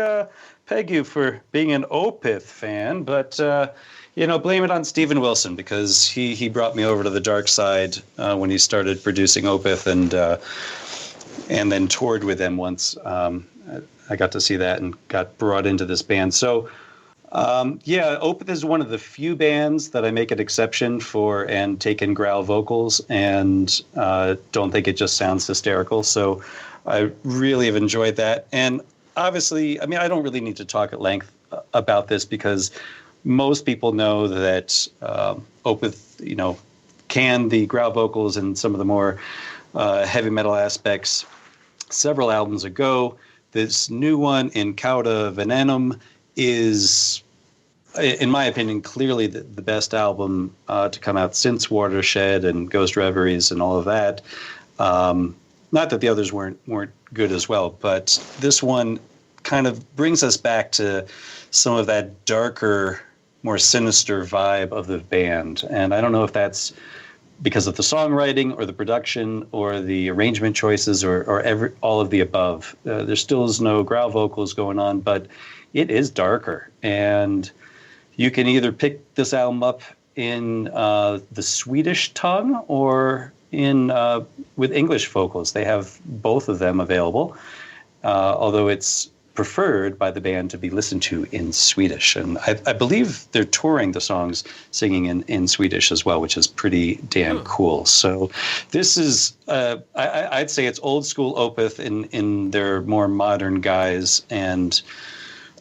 peg you for being an Opeth fan, but blame it on Steven Wilson because he brought me over to the dark side when he started producing Opeth and then toured with them once. I got to see that and got brought into this band. So." Opeth is one of the few bands that I make an exception for and take in growl vocals and don't think it just sounds hysterical. So I really have enjoyed that. And obviously, I mean, I don't really need to talk at length about this because most people know that Opeth, can the growl vocals and some of the more heavy metal aspects several albums ago. This new one, In Cauda Venenum, is, in my opinion, clearly the best album to come out since Watershed and Ghost Reveries and all of that. Not that the others weren't good as well, but this one kind of brings us back to some of that darker, more sinister vibe of the band. And I don't know if that's because of the songwriting or the production or the arrangement choices or all of the above. There still is no growl vocals going on, but it is darker. And you can either pick this album up in the Swedish tongue or in with English vocals. They have both of them available, although it's preferred by the band to be listened to in Swedish. And I believe they're touring the songs singing in Swedish as well, which is pretty damn cool. So this is, I'd say it's old school Opeth in their more modern guise. And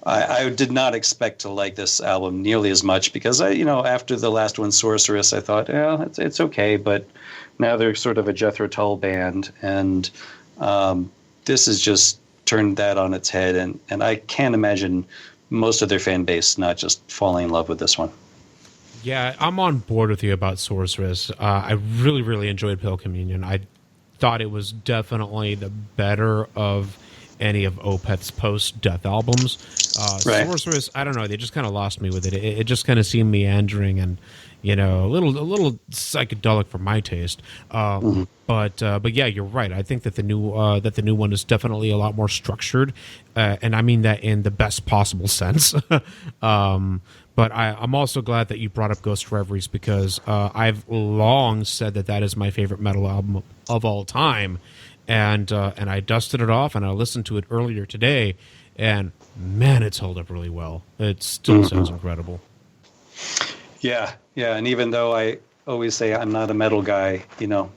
I did not expect to like this album nearly as much because after the last one, Sorceress, I thought, it's okay, but now they're sort of a Jethro Tull band, and this has just turned that on its head, and I can't imagine most of their fan base not just falling in love with this one. Yeah, I'm on board with you about Sorceress. I really, really enjoyed Pale Communion. I thought it was definitely the better of any of Opeth's post-death albums. Right. Sorceress, I don't know, they just kind of lost me with it. It just kind of seemed meandering and, a little psychedelic for my taste. But yeah, you're right. I think that the new one is definitely a lot more structured, and I mean that in the best possible sense. But I'm also glad that you brought up Ghost Reveries because I've long said that is my favorite metal album of all time. And I dusted it off and I listened to it earlier today, and man, it's held up really well. It still sounds incredible. Yeah, and even though I always say I'm not a metal guy,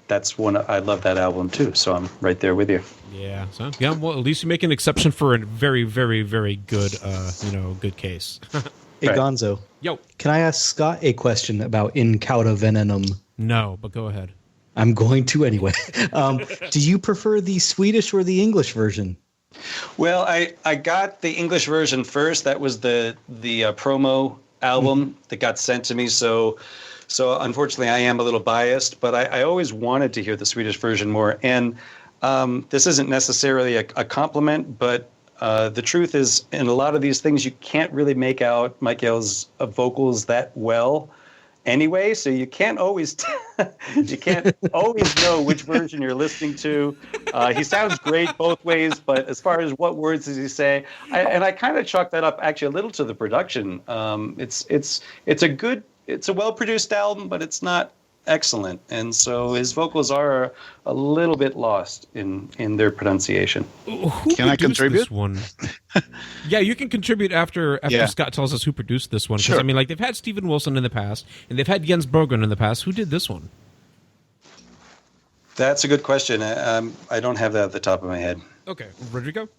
that's one I love that album too. So I'm right there with you. Yeah, so yeah. Well, at least you make an exception for a very, very, very good, good case. Hey, right. Gonzo. Yo, can I ask Scott a question about In Cauda Venenum? No, but go ahead. I'm going to anyway. Do you prefer the Swedish or the English version? Well, I got the English version first. That was the promo album that got sent to me. So unfortunately, I am a little biased, but I always wanted to hear the Swedish version more. And this isn't necessarily a compliment, but the truth is, in a lot of these things, you can't really make out Michael's vocals that well anyway, so you can't always know which version you're listening to. He sounds great both ways, but as far as what words does he say, I kind of chalk that up actually a little to the production. It's a well-produced album, but it's not excellent, and so his vocals are a little bit lost in their pronunciation. Can I contribute this one? Yeah, you can contribute after Scott tells us who produced this one. Because sure. I mean, like, they've had Steven Wilson in the past, and they've had Jens Berggren in the past. Who did this one? That's a good question. I don't have that at the top of my head. Okay, Rodrigo?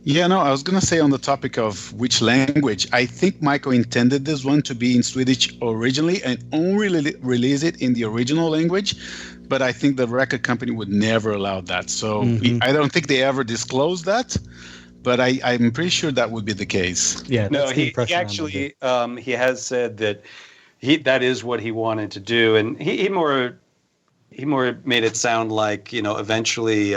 Yeah, no, I was going to say on the topic of which language, I think Michael intended this one to be in Swedish originally and only release it in the original language, but I think the record company would never allow that. So I don't think they ever disclosed that, but I'm pretty sure that would be the case. Yeah, no, he actually he has said that that is what he wanted to do, and he more made it sound like, eventually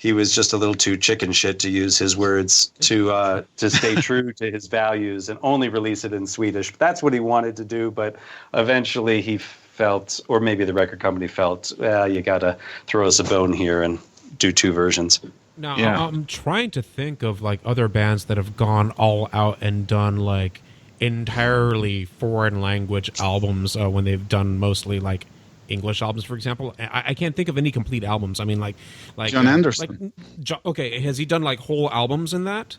he was just a little too chicken shit, to use his words, to stay true to his values and only release it in Swedish. That's what he wanted to do, but eventually he felt, or maybe the record company felt, you got to throw us a bone here and do 2 versions. Now, I'm trying to think of like other bands that have gone all out and done like entirely foreign language albums when they've done mostly like English albums, for example. I can't think of any complete albums. I mean, like John Anderson. Okay, has he done like whole albums in that?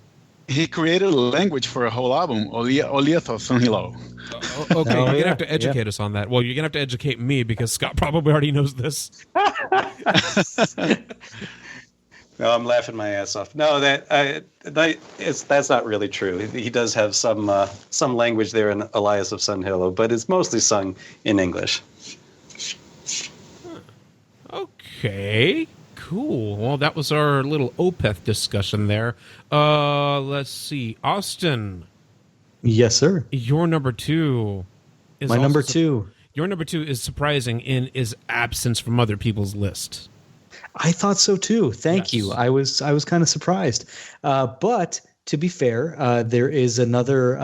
He created a language for a whole album, Olietho Sanhilo. Okay, you're gonna have to educate us on that. Well, you're gonna have to educate me because Scott probably already knows this. No, I'm laughing my ass off. No, that's not really true. He does have some language there in Elias of Sunhillow, but it's mostly sung in English. Okay, cool. Well, that was our little Opeth discussion there. Let's see. Austin. Yes, sir. Your number 2 is my number 2. Your number 2 is surprising in its absence from other people's list. I thought so too. Thank you. I was kind of surprised. But to be fair, there is another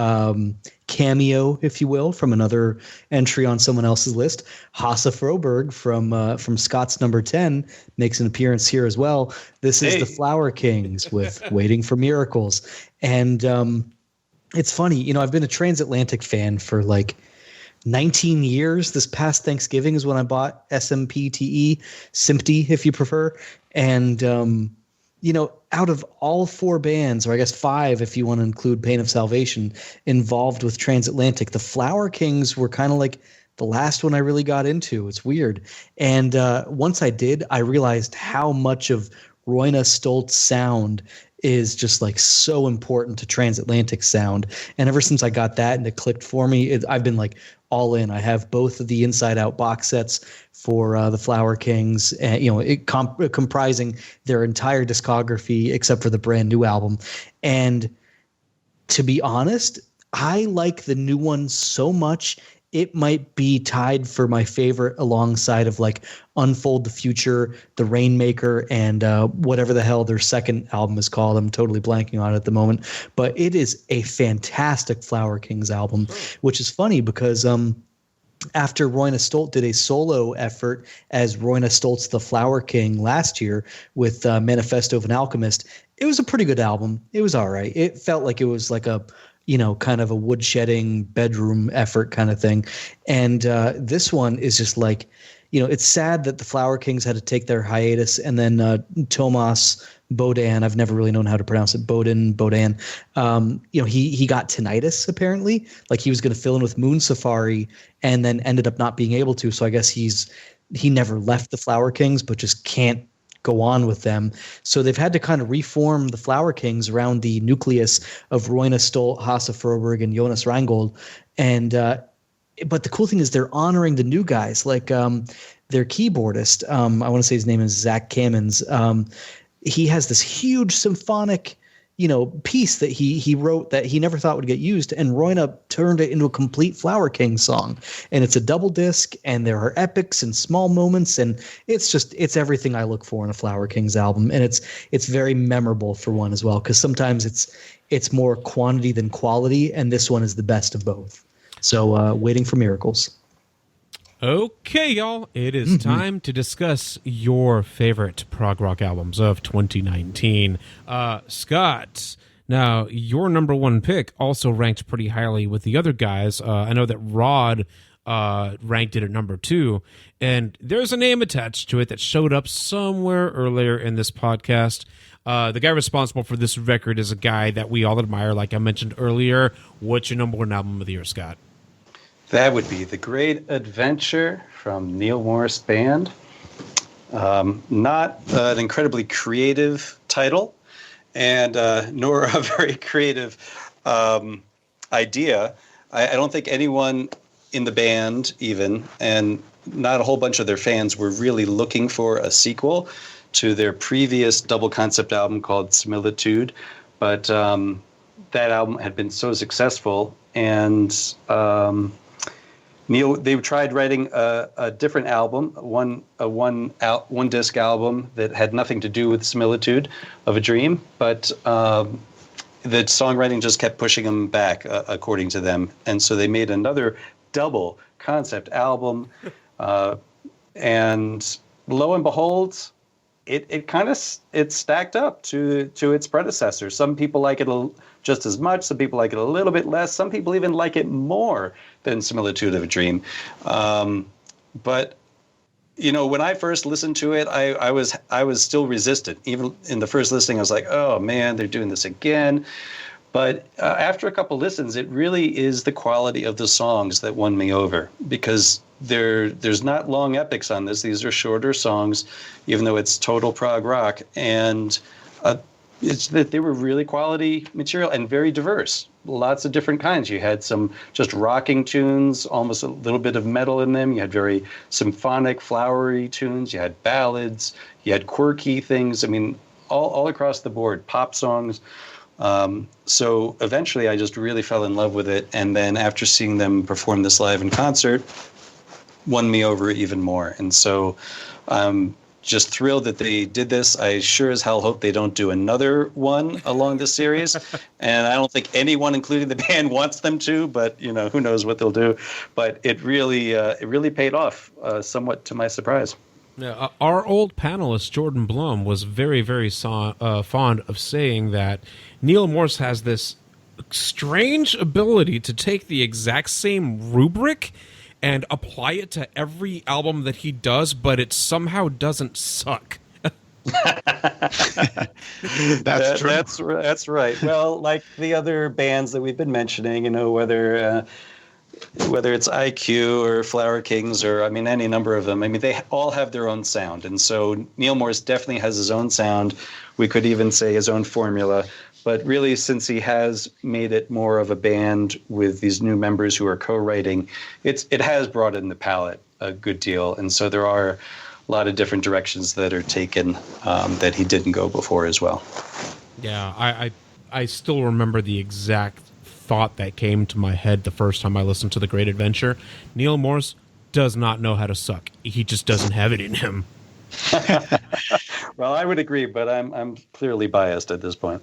cameo, if you will, from another entry on someone else's list. Hasse Froberg from Scott's number 10 makes an appearance here as well. This is the Flower Kings with Waiting for Miracles. And it's funny, I've been a Transatlantic fan for like 19 years. This past Thanksgiving is when I bought SMPTE, SMPTE, if you prefer. And, out of all 4 bands, or I guess 5 if you want to include Pain of Salvation, involved with Transatlantic, the Flower Kings were kind of like the last one I really got into. It's weird. And once I did, I realized how much of Roina Stoltz's sound is just like so important to Transatlantic sound. And ever since I got that and it clicked for me, I've been like all in. I have both of the Inside Out box sets for the Flower Kings, comprising their entire discography except for the brand new album. And to be honest, I like the new one so much, it might be tied for my favorite alongside of like Unfold the Future, The Rainmaker, and whatever the hell their second album is called. I'm totally blanking on it at the moment. But it is a fantastic Flower Kings album, which is funny because after Roina Stoltz did a solo effort as Roina Stoltz the Flower King last year with Manifesto of an Alchemist, it was a pretty good album. It was all right. It felt like it was like a kind of a woodshedding bedroom effort kind of thing. And this one is just like, it's sad that the Flower Kings had to take their hiatus. And then Tomas Bodan, I've never really known how to pronounce it, Bodan, he got tinnitus apparently. Like he was going to fill in with Moon Safari and then ended up not being able to. So I guess he never left the Flower Kings, but just can't go on with them. So they've had to kind of reform the Flower Kings around the nucleus of Roina Stoltz, Hasse Froberg, and Jonas Reingold. And but the cool thing is they're honoring the new guys, like their keyboardist. I want to say his name is Zach Kamens. He has this huge symphonic piece that he wrote that he never thought would get used, and Roina turned it into a complete Flower King song. And it's a double disc, and there are epics and small moments, and it's everything I look for in a Flower Kings album. And it's very memorable for one as well, because sometimes it's more quantity than quality, and this one is the best of both. So Waiting for Miracles. Okay, y'all, it is time to discuss your favorite prog rock albums of 2019. Scott, now your number 1 pick also ranked pretty highly with the other guys. I know that Rod ranked it at number 2, and there's a name attached to it that showed up somewhere earlier in this podcast. The guy responsible for this record is a guy that we all admire, like I mentioned earlier. What's your number 1 album of the year, Scott? That would be The Great Adventure from Neal Morris Band. Not an incredibly creative title, and nor a very creative idea. I don't think anyone in the band even, and not a whole bunch of their fans, were really looking for a sequel to their previous double concept album called Similitude. But that album had been so successful, and Neal, they tried writing a different album, one disc album that had nothing to do with Similitude of a Dream, but the songwriting just kept pushing them back, according to them, and so they made another double concept album, and lo and behold, it stacked up to its predecessor. Some people like it just as much. Some people like it a little bit less. Some people even like it more than Similitude of a Dream. But when I first listened to it, I was still resistant. Even in the first listening, I was like, "Oh man, they're doing this again." But after a couple listens, it really is the quality of the songs that won me over, because there's not long epics on this. These are shorter songs, even though it's total prog rock, and it's that they were really quality material and very diverse. Lots of different kinds. You had some just rocking tunes, almost a little bit of metal in them. You had very symphonic, flowery tunes. You had ballads. You had quirky things. I mean, all across the board, pop songs. So eventually I just really fell in love with it. And then after seeing them perform this live in concert, won me over even more. And so I'm just thrilled that they did this. I sure as hell hope they don't do another one along this series. And I don't think anyone, including the band, wants them to, but who knows what they'll do. But it really paid off, somewhat to my surprise. Yeah, our old panelist, Jordan Blum, was very, very fond of saying that Neal Morse has this strange ability to take the exact same rubric and apply it to every album that he does, but it somehow doesn't suck. That's true. That's right. Well, like the other bands that we've been mentioning, whether it's IQ or Flower Kings or, any number of them. They all have their own sound. And so Neal Morse definitely has his own sound. We could even say his own formula. But really, since he has made it more of a band with these new members who are co-writing, it has broadened the palette a good deal. And so there are a lot of different directions that are taken that he didn't go before as well. Yeah, I still remember the exact thought that came to my head the first time I listened to The Great Adventure. Neal Morse does not know how to suck. He just doesn't have it in him. Well, I would agree, but I'm clearly biased at this point.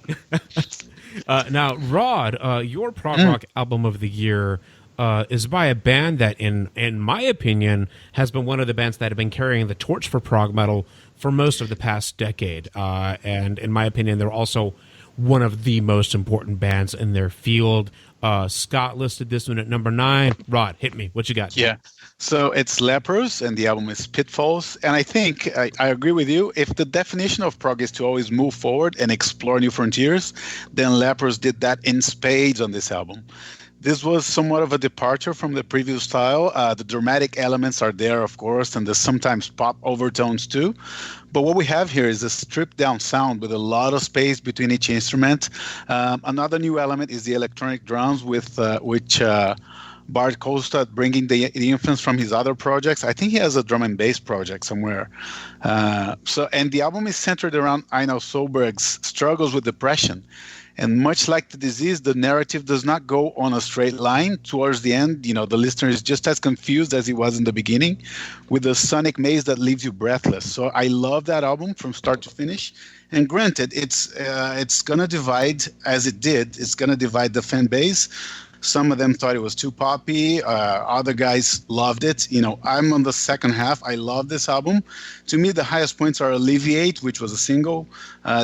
Now, Rod, your prog rock album of the year is by a band that, in my opinion, has been one of the bands that have been carrying the torch for prog metal for most of the past decade. And in my opinion, they're also one of the most important bands in their field. Scott listed this one at number 9. Rod, hit me. What you got? Yeah. So it's Lepers, and the album is Pitfalls. And I think I agree with you. If the definition of prog is to always move forward and explore new frontiers, then Lepers did that in spades on this album. This was somewhat of a departure from the previous style. The dramatic elements are there, of course, and there's sometimes pop overtones too. But what we have here is a stripped-down sound with a lot of space between each instrument. Another new element is the electronic drums, with which Bart Costa bringing the influence from his other projects. I think he has a drum and bass project somewhere. And the album is centered around Einar Solberg's struggles with depression. And much like the disease, the narrative does not go on a straight line. Towards the end, the listener is just as confused as he was in the beginning, with a sonic maze that leaves you breathless. So I love that album from start to finish. And granted, it's gonna divide, as it did. It's gonna divide the fan base. Some of them thought it was too poppy. Other guys loved it. I'm on the second half. I love this album. To me, the highest points are Alleviate, which was a single,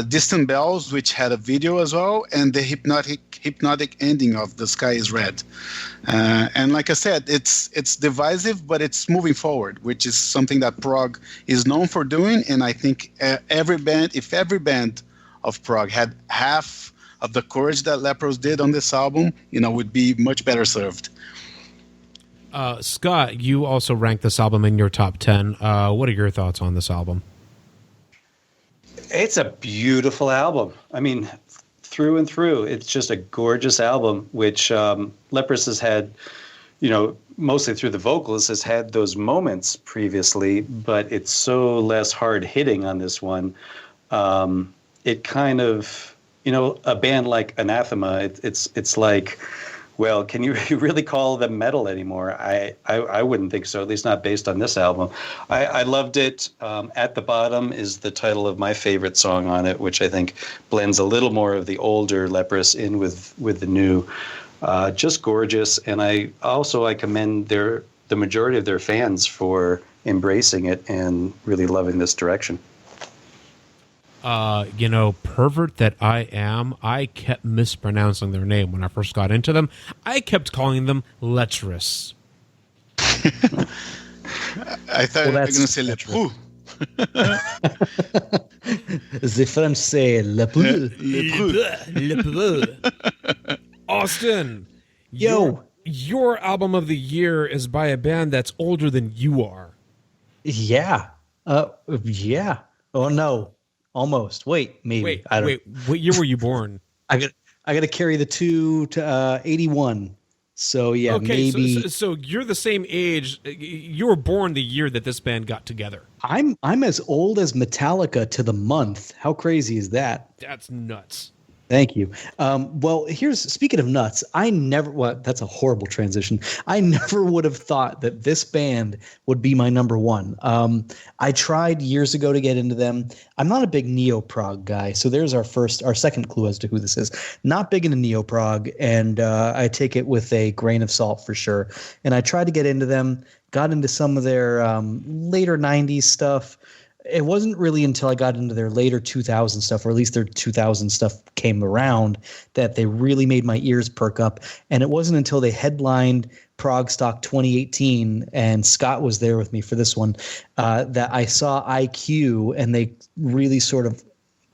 Distant Bells, which had a video as well, and the hypnotic ending of The Sky is Red. And like I said, it's divisive, but it's moving forward, which is something that prog is known for doing. And I think if every band of prog had half of the courage that Lepers did on this album, would be much better served. Scott, you also ranked this album in your top 10. What are your thoughts on this album? It's a beautiful album. Through and through, it's just a gorgeous album, which Lepers has had, mostly through the vocals, has had those moments previously, but it's so less hard-hitting on this one. It kind of... a band like Anathema, it's like Well, can you really call them metal anymore? I wouldn't think so, at least not based on this album. I loved it. At the Bottom is the title of my favorite song on it, which I think blends a little more of the older Leprous in with the new. Just gorgeous. And I commend the majority of their fans for embracing it and really loving this direction. Pervert that I am, I kept mispronouncing their name when I first got into them. I kept calling them Lecherous. I thought you were going to say Le Pou. The French say Le Pou. Le Pou. Austin, your album of the year is by a band that's older than you are. Yeah. Yeah. Oh, no. Almost. Wait, maybe. What year were you born? I got to carry the 2 to 81. So yeah, okay, maybe. So you're the same age. You were born the year that this band got together. I'm as old as Metallica to the month. How crazy is that? That's nuts. Thank you. Well, speaking of nuts, that's a horrible transition. I never would have thought that this band would be my number one. I tried years ago to get into them. I'm not a big neo-prog guy, so there's our second clue as to who this is. Not big into neo-prog, and I take it with a grain of salt for sure. And I tried to get into them, got into some of their later 90s stuff. It wasn't really until I got into their later 2000 stuff, or at least their 2000 stuff came around, that they really made my ears perk up. And it wasn't until they headlined Prague Stock 2018, and Scott was there with me for this one, that I saw IQ, and they really sort of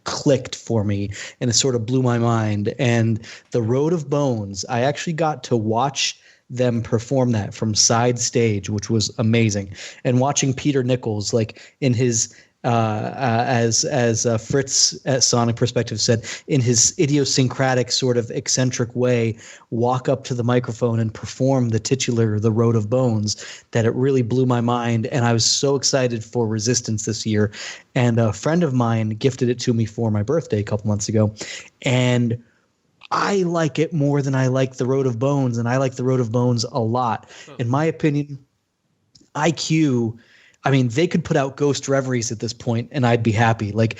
clicked for me, and it sort of blew my mind. And the Road of Bones, I actually got to watch them perform that from side stage, which was amazing. And watching Peter Nichols, like in his as Fritz at Sonic Perspective said, in his idiosyncratic sort of eccentric way, walk up to the microphone and perform the titular The Road of Bones, that it really blew my mind. And I was so excited for Resistance this year. And a friend of mine gifted it to me for my birthday a couple months ago. And I like it more than I like The Road of Bones, and I like The Road of Bones a lot. In my opinion, IQ, I mean, they could put out Ghost Reveries at this point, and I'd be happy. Like,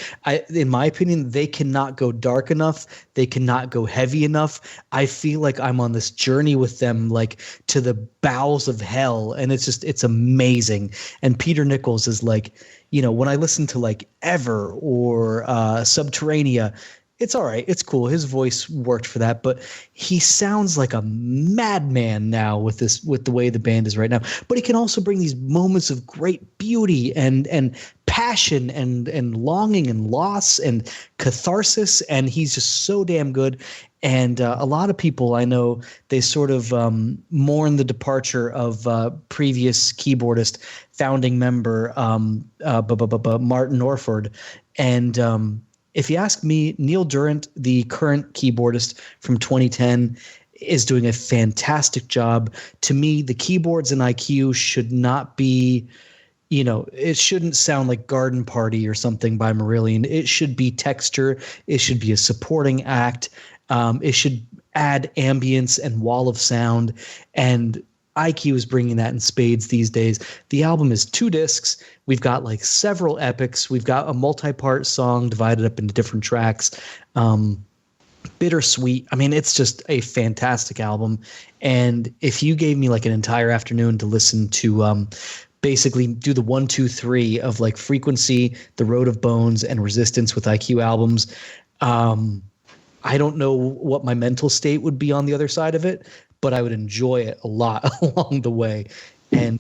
in my opinion, they cannot go dark enough. They cannot go heavy enough. I feel like I'm on this journey with them, like to the bowels of hell, and it's amazing. And Peter Nichols is like, when I listen to like Ever or Subterranea, it's all right. It's cool. His voice worked for that, but he sounds like a madman now with the way the band is right now. But he can also bring these moments of great beauty and passion and longing and loss and catharsis, and he's just so damn good. And a lot of people I know, they sort of mourn the departure of previous keyboardist, founding member Martin Orford, and if you ask me, Neal Durant, the current keyboardist from 2010, is doing a fantastic job. To me, the keyboards in IQ should not be, it shouldn't sound like Garden Party or something by Marillion. It should be texture. It should be a supporting act. It should add ambience and wall of sound. And IQ is bringing that in spades these days. The album is 2 discs. We've got like several epics. We've got a multi-part song divided up into different tracks. Bittersweet. I mean, it's just a fantastic album. And if you gave me like an entire afternoon to listen to basically do the 1, 2, 3 of like Frequency, The Road of Bones, and Resistance with IQ albums, I don't know what my mental state would be on the other side of it, but I would enjoy it a lot along the way. And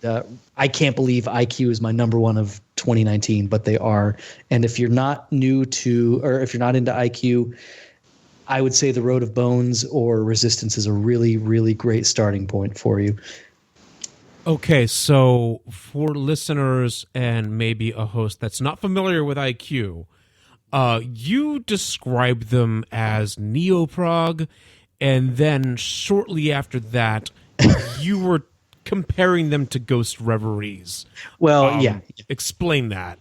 I can't believe IQ is my number one of 2019, but they are. And if you're not if you're not into IQ, I would say The Road of Bones or Resistance is a really, really great starting point for you. Okay, so for listeners and maybe a host that's not familiar with IQ, you describe them as neo-prog, and then shortly after that, you were comparing them to Ghost Reveries. Well, yeah. Explain that.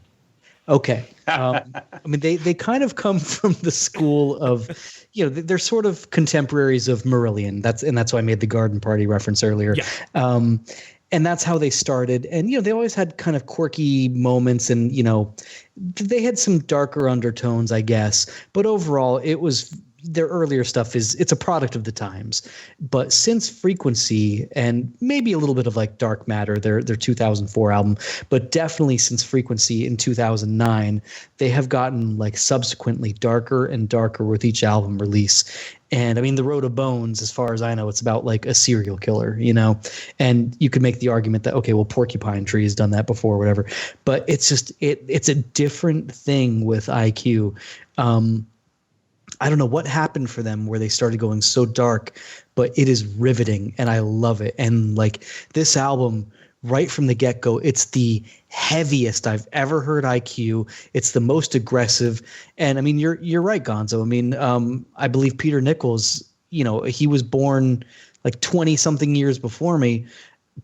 Okay. I mean, they kind of come from the school of, they're sort of contemporaries of Marillion. That's why I made the Garden Party reference earlier. Yeah. And that's how they started. And, they always had kind of quirky moments and, they had some darker undertones, I guess. But overall, it was their earlier stuff it's a product of the times. But since Frequency and maybe a little bit of like Dark Matter, their 2004 album, but definitely since Frequency in 2009, they have gotten like subsequently darker and darker with each album release. And I mean, The Road of Bones, as far as I know, it's about like a serial killer, and you could make the argument that, okay, well, Porcupine Tree has done that before, whatever, but it's just, it's a different thing with IQ. I don't know what happened for them where they started going so dark, but it is riveting and I love it. And like this album, right from the get-go, it's the heaviest I've ever heard IQ. It's the most aggressive. And I mean, you're right, Gonzo. I mean, I believe Peter Nichols, he was born like 20 something years before me,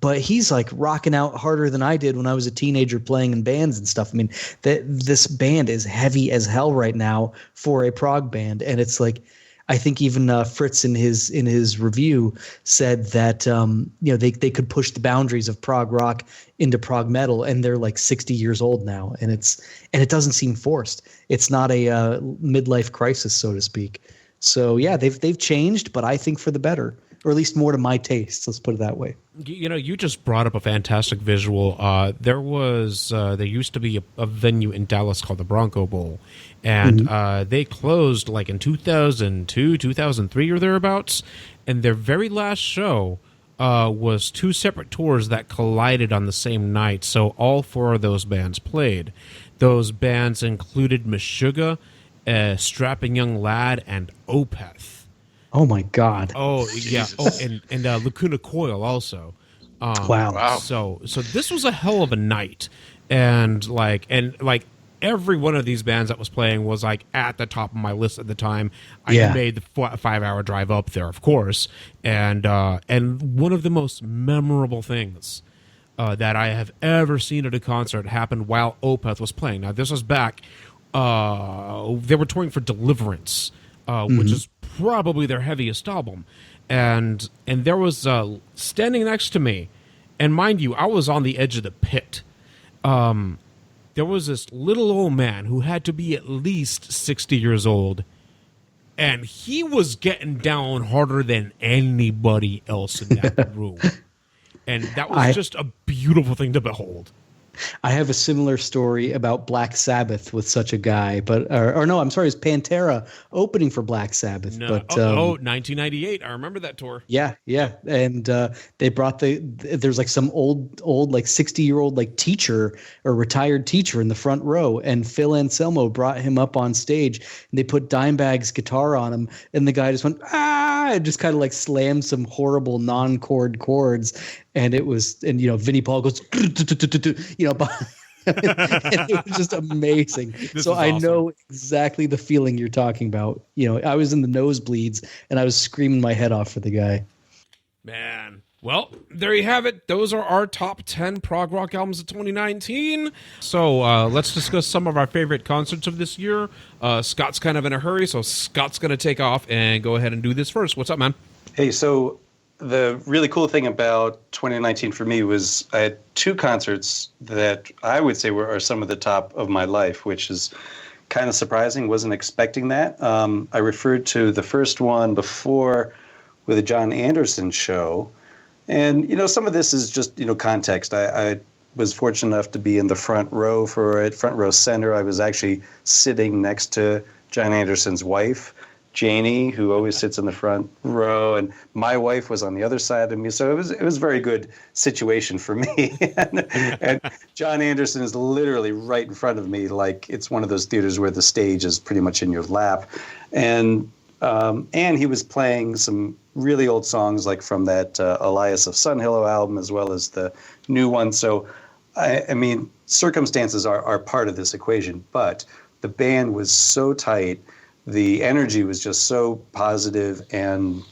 but he's like rocking out harder than I did when I was a teenager playing in bands and stuff. I mean, this band is heavy as hell right now for a prog band. And it's like, I think even Fritz in his review said that they could push the boundaries of prog rock into prog metal, and they're like 60 years old now, and it doesn't seem forced. It's not a midlife crisis, so to speak. So yeah, they've changed, but I think for the better, or at least more to my taste. Let's put it that way. You just brought up a fantastic visual. There used to be a venue in Dallas called the Bronco Bowl, and they closed like in 2002, 2003 or thereabouts. And their very last show was two separate tours that collided on the same night. So all four of those bands played. Those bands included Meshuggah, Strapping Young Lad, and Opeth. Oh my God! Oh yeah! Oh, and Lacuna Coil also. Wow! So this was a hell of a night, and every one of these bands that was playing was like at the top of my list at the time. I made the 5-hour drive up there, of course, and one of the most memorable things that I have ever seen at a concert happened while Opeth was playing. Now this was back. They were touring for Deliverance, which is probably their heaviest album, and there was standing next to me, and mind you, I was on the edge of the pit. There was this little old man who had to be at least 60 years old, and he was getting down harder than anybody else in that room, and that was just a beautiful thing to behold. I have a similar story about Black Sabbath with such a guy, but or no, I'm sorry, it's Pantera opening for Black Sabbath. No, but 1998. I remember that tour. Yeah, and they brought there's like some old like 60-year-old like teacher or retired teacher in the front row, and Phil Anselmo brought him up on stage, and they put Dimebag's guitar on him, and the guy just went and just kind of like slammed some horrible non-chord chords. And it was, and Vinnie Paul goes, and it was just amazing. So I know exactly the feeling you're talking about. I was in the nosebleeds and I was screaming my head off for the guy. Man. Well, there you have it. Those are our top 10 prog rock albums of 2019. So let's discuss some of our favorite concerts of this year. Scott's kind of in a hurry, so Scott's going to take off and go ahead and do this first. What's up, man? Hey, so the really cool thing about 2019 for me was I had two concerts that I would say are some of the top of my life, which is kind of surprising. Wasn't expecting that. I referred to the first one before with a John Anderson show. And, some of this is just, context. I was fortunate enough to be in the front row for it, front row center. I was actually sitting next to John Anderson's wife, Janie, who always sits in the front row, and my wife was on the other side of me. So it was a very good situation for me. and John Anderson is literally right in front of me, like it's one of those theaters where the stage is pretty much in your lap. And he was playing some really old songs, like from that Elias of Sunhillow album, as well as the new one. So, I mean, circumstances are part of this equation, but the band was so tight. The energy was just so positive and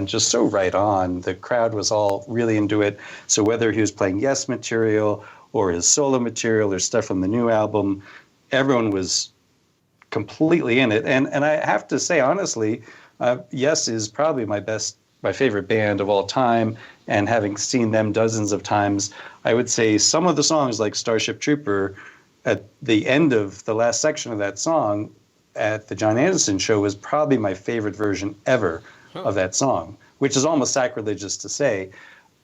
just so right on. The crowd was all really into it. So whether he was playing Yes material or his solo material or stuff from the new album, everyone was completely in it. And I have to say, honestly, Yes is probably my favorite band of all time. And having seen them dozens of times, I would say some of the songs like Starship Trooper, at the end of the last section of that song at the John Anderson show, was probably my favorite version ever of that song, which is almost sacrilegious to say.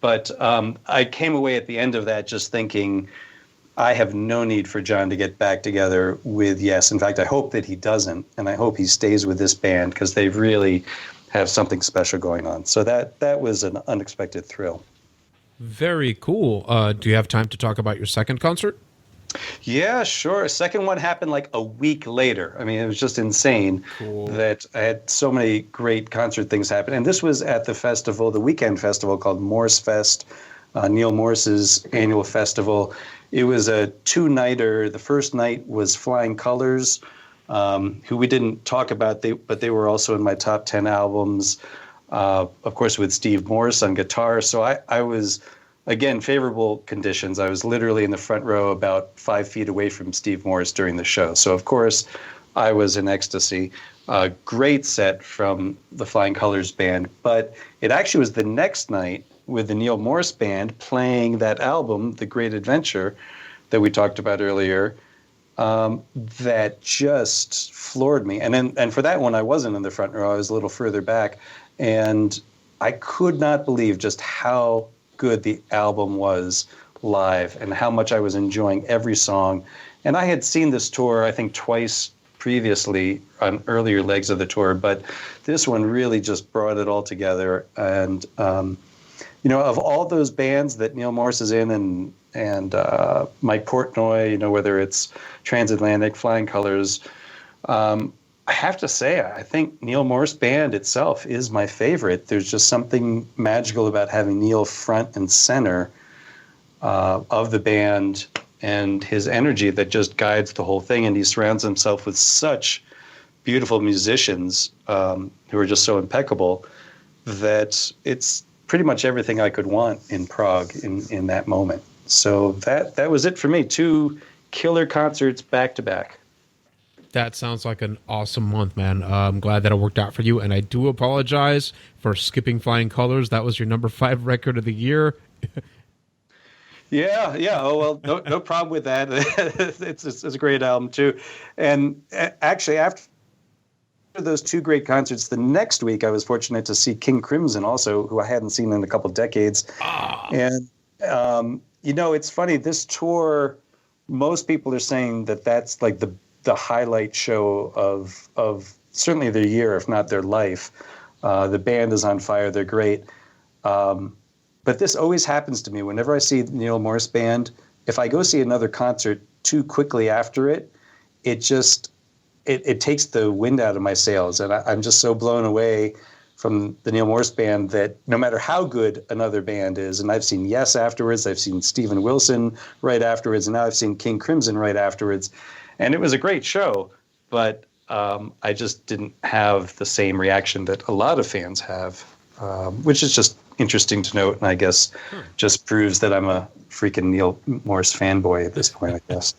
But I came away at the end of that just thinking, I have no need for John to get back together with Yes. In fact, I hope that he doesn't, and I hope he stays with this band because they really have something special going on. So that was an unexpected thrill. Very cool. Do you have time to talk about your second concert? Yeah, sure. Second one happened like a week later. I mean, it was just insane that I had so many great concert things happen. And this was at the festival, the weekend festival called Morse Fest, Neal Morse's annual festival. It was a two-nighter. The first night was Flying Colors, who we didn't talk about, but they were also in my top 10 albums, of course, with Steve Morse on guitar. So I was, again, favorable conditions. I was literally in the front row about 5 feet away from Steve Morse during the show. So, of course, I was in ecstasy. Great set from the Flying Colors band. But it actually was the next night with the Neal Morse band playing that album, The Great Adventure, that we talked about earlier, that just floored me. And for that one, I wasn't in the front row. I was a little further back. And I could not believe just how good the album was live and how much I was enjoying every song. And I had seen this tour, I think, twice previously on earlier legs of the tour, but this one really just brought it all together. And, of all those bands that Neal Morse is in and Mike Portnoy, whether it's Transatlantic, Flying Colors, I have to say, I think Neal Morse band itself is my favorite. There's just something magical about having Neal front and center of the band and his energy that just guides the whole thing. And he surrounds himself with such beautiful musicians who are just so impeccable that it's pretty much everything I could want in Prague in that moment. So that was it for me. 2 killer concerts back to back. That sounds like an awesome month, man. I'm glad that it worked out for you, and I do apologize for skipping Flying Colors. That was your number 5 record of the year. Yeah. Oh, well, no problem with that. It's a great album, too. And actually, after those 2 great concerts, the next week I was fortunate to see King Crimson also, who I hadn't seen in a couple decades. And, it's funny, this tour, most people are saying that that's like the highlight show of certainly their year, if not their life. The band is on fire. They're great. But this always happens to me. Whenever I see the Neal Morse band, if I go see another concert too quickly after it, it takes the wind out of my sails. And I'm just so blown away from the Neal Morse band that no matter how good another band is, and I've seen Yes afterwards, I've seen Steven Wilson right afterwards, and now I've seen King Crimson right afterwards. And it was a great show, but I just didn't have the same reaction that a lot of fans have, which is just interesting to note. And I guess just proves that I'm a freaking Neal Morse fanboy at this point, I guess.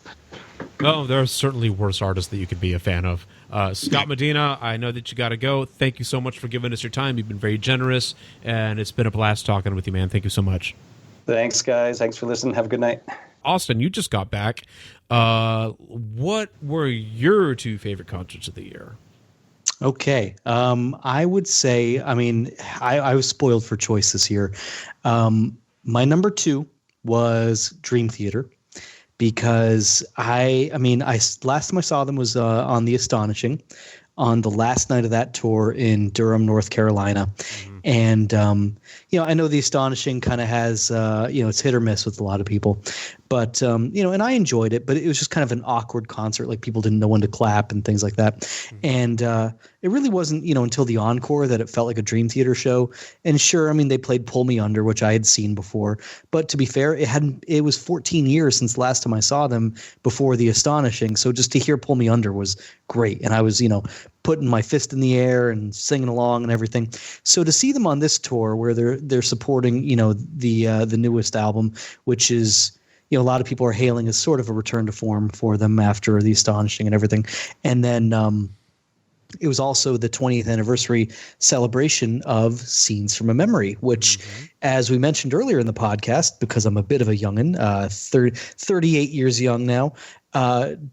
Well, there are certainly worse artists that you could be a fan of. Scott Medina, I know that you got to go. Thank you so much for giving us your time. You've been very generous, and it's been a blast talking with you, man. Thank you so much. Thanks, guys. Thanks for listening. Have a good night. Austin, you just got back. What were your 2 favorite concerts of the year? Okay. I would say, I was spoiled for choice this year. My number 2 was Dream Theater because last time I saw them was on The Astonishing on the last night of that tour in Durham, North Carolina. Mm-hmm. And, I know The Astonishing kind of has, it's hit or miss with a lot of people. But, and I enjoyed it, but it was just kind of an awkward concert. Like people didn't know when to clap and things like that. Mm-hmm. And it really wasn't, until the encore that it felt like a Dream Theater show. And sure, they played Pull Me Under, which I had seen before. But to be fair, it was 14 years since the last time I saw them before The Astonishing. So just to hear Pull Me Under was great. And I was, putting my fist in the air and singing along and everything. So to see them on this tour where they're supporting, the newest album, which is, a lot of people are hailing as sort of a return to form for them after The Astonishing and everything. And then it was also the 20th anniversary celebration of Scenes from a Memory, which, as we mentioned earlier in the podcast, because I'm a bit of a youngin', 38 years young now,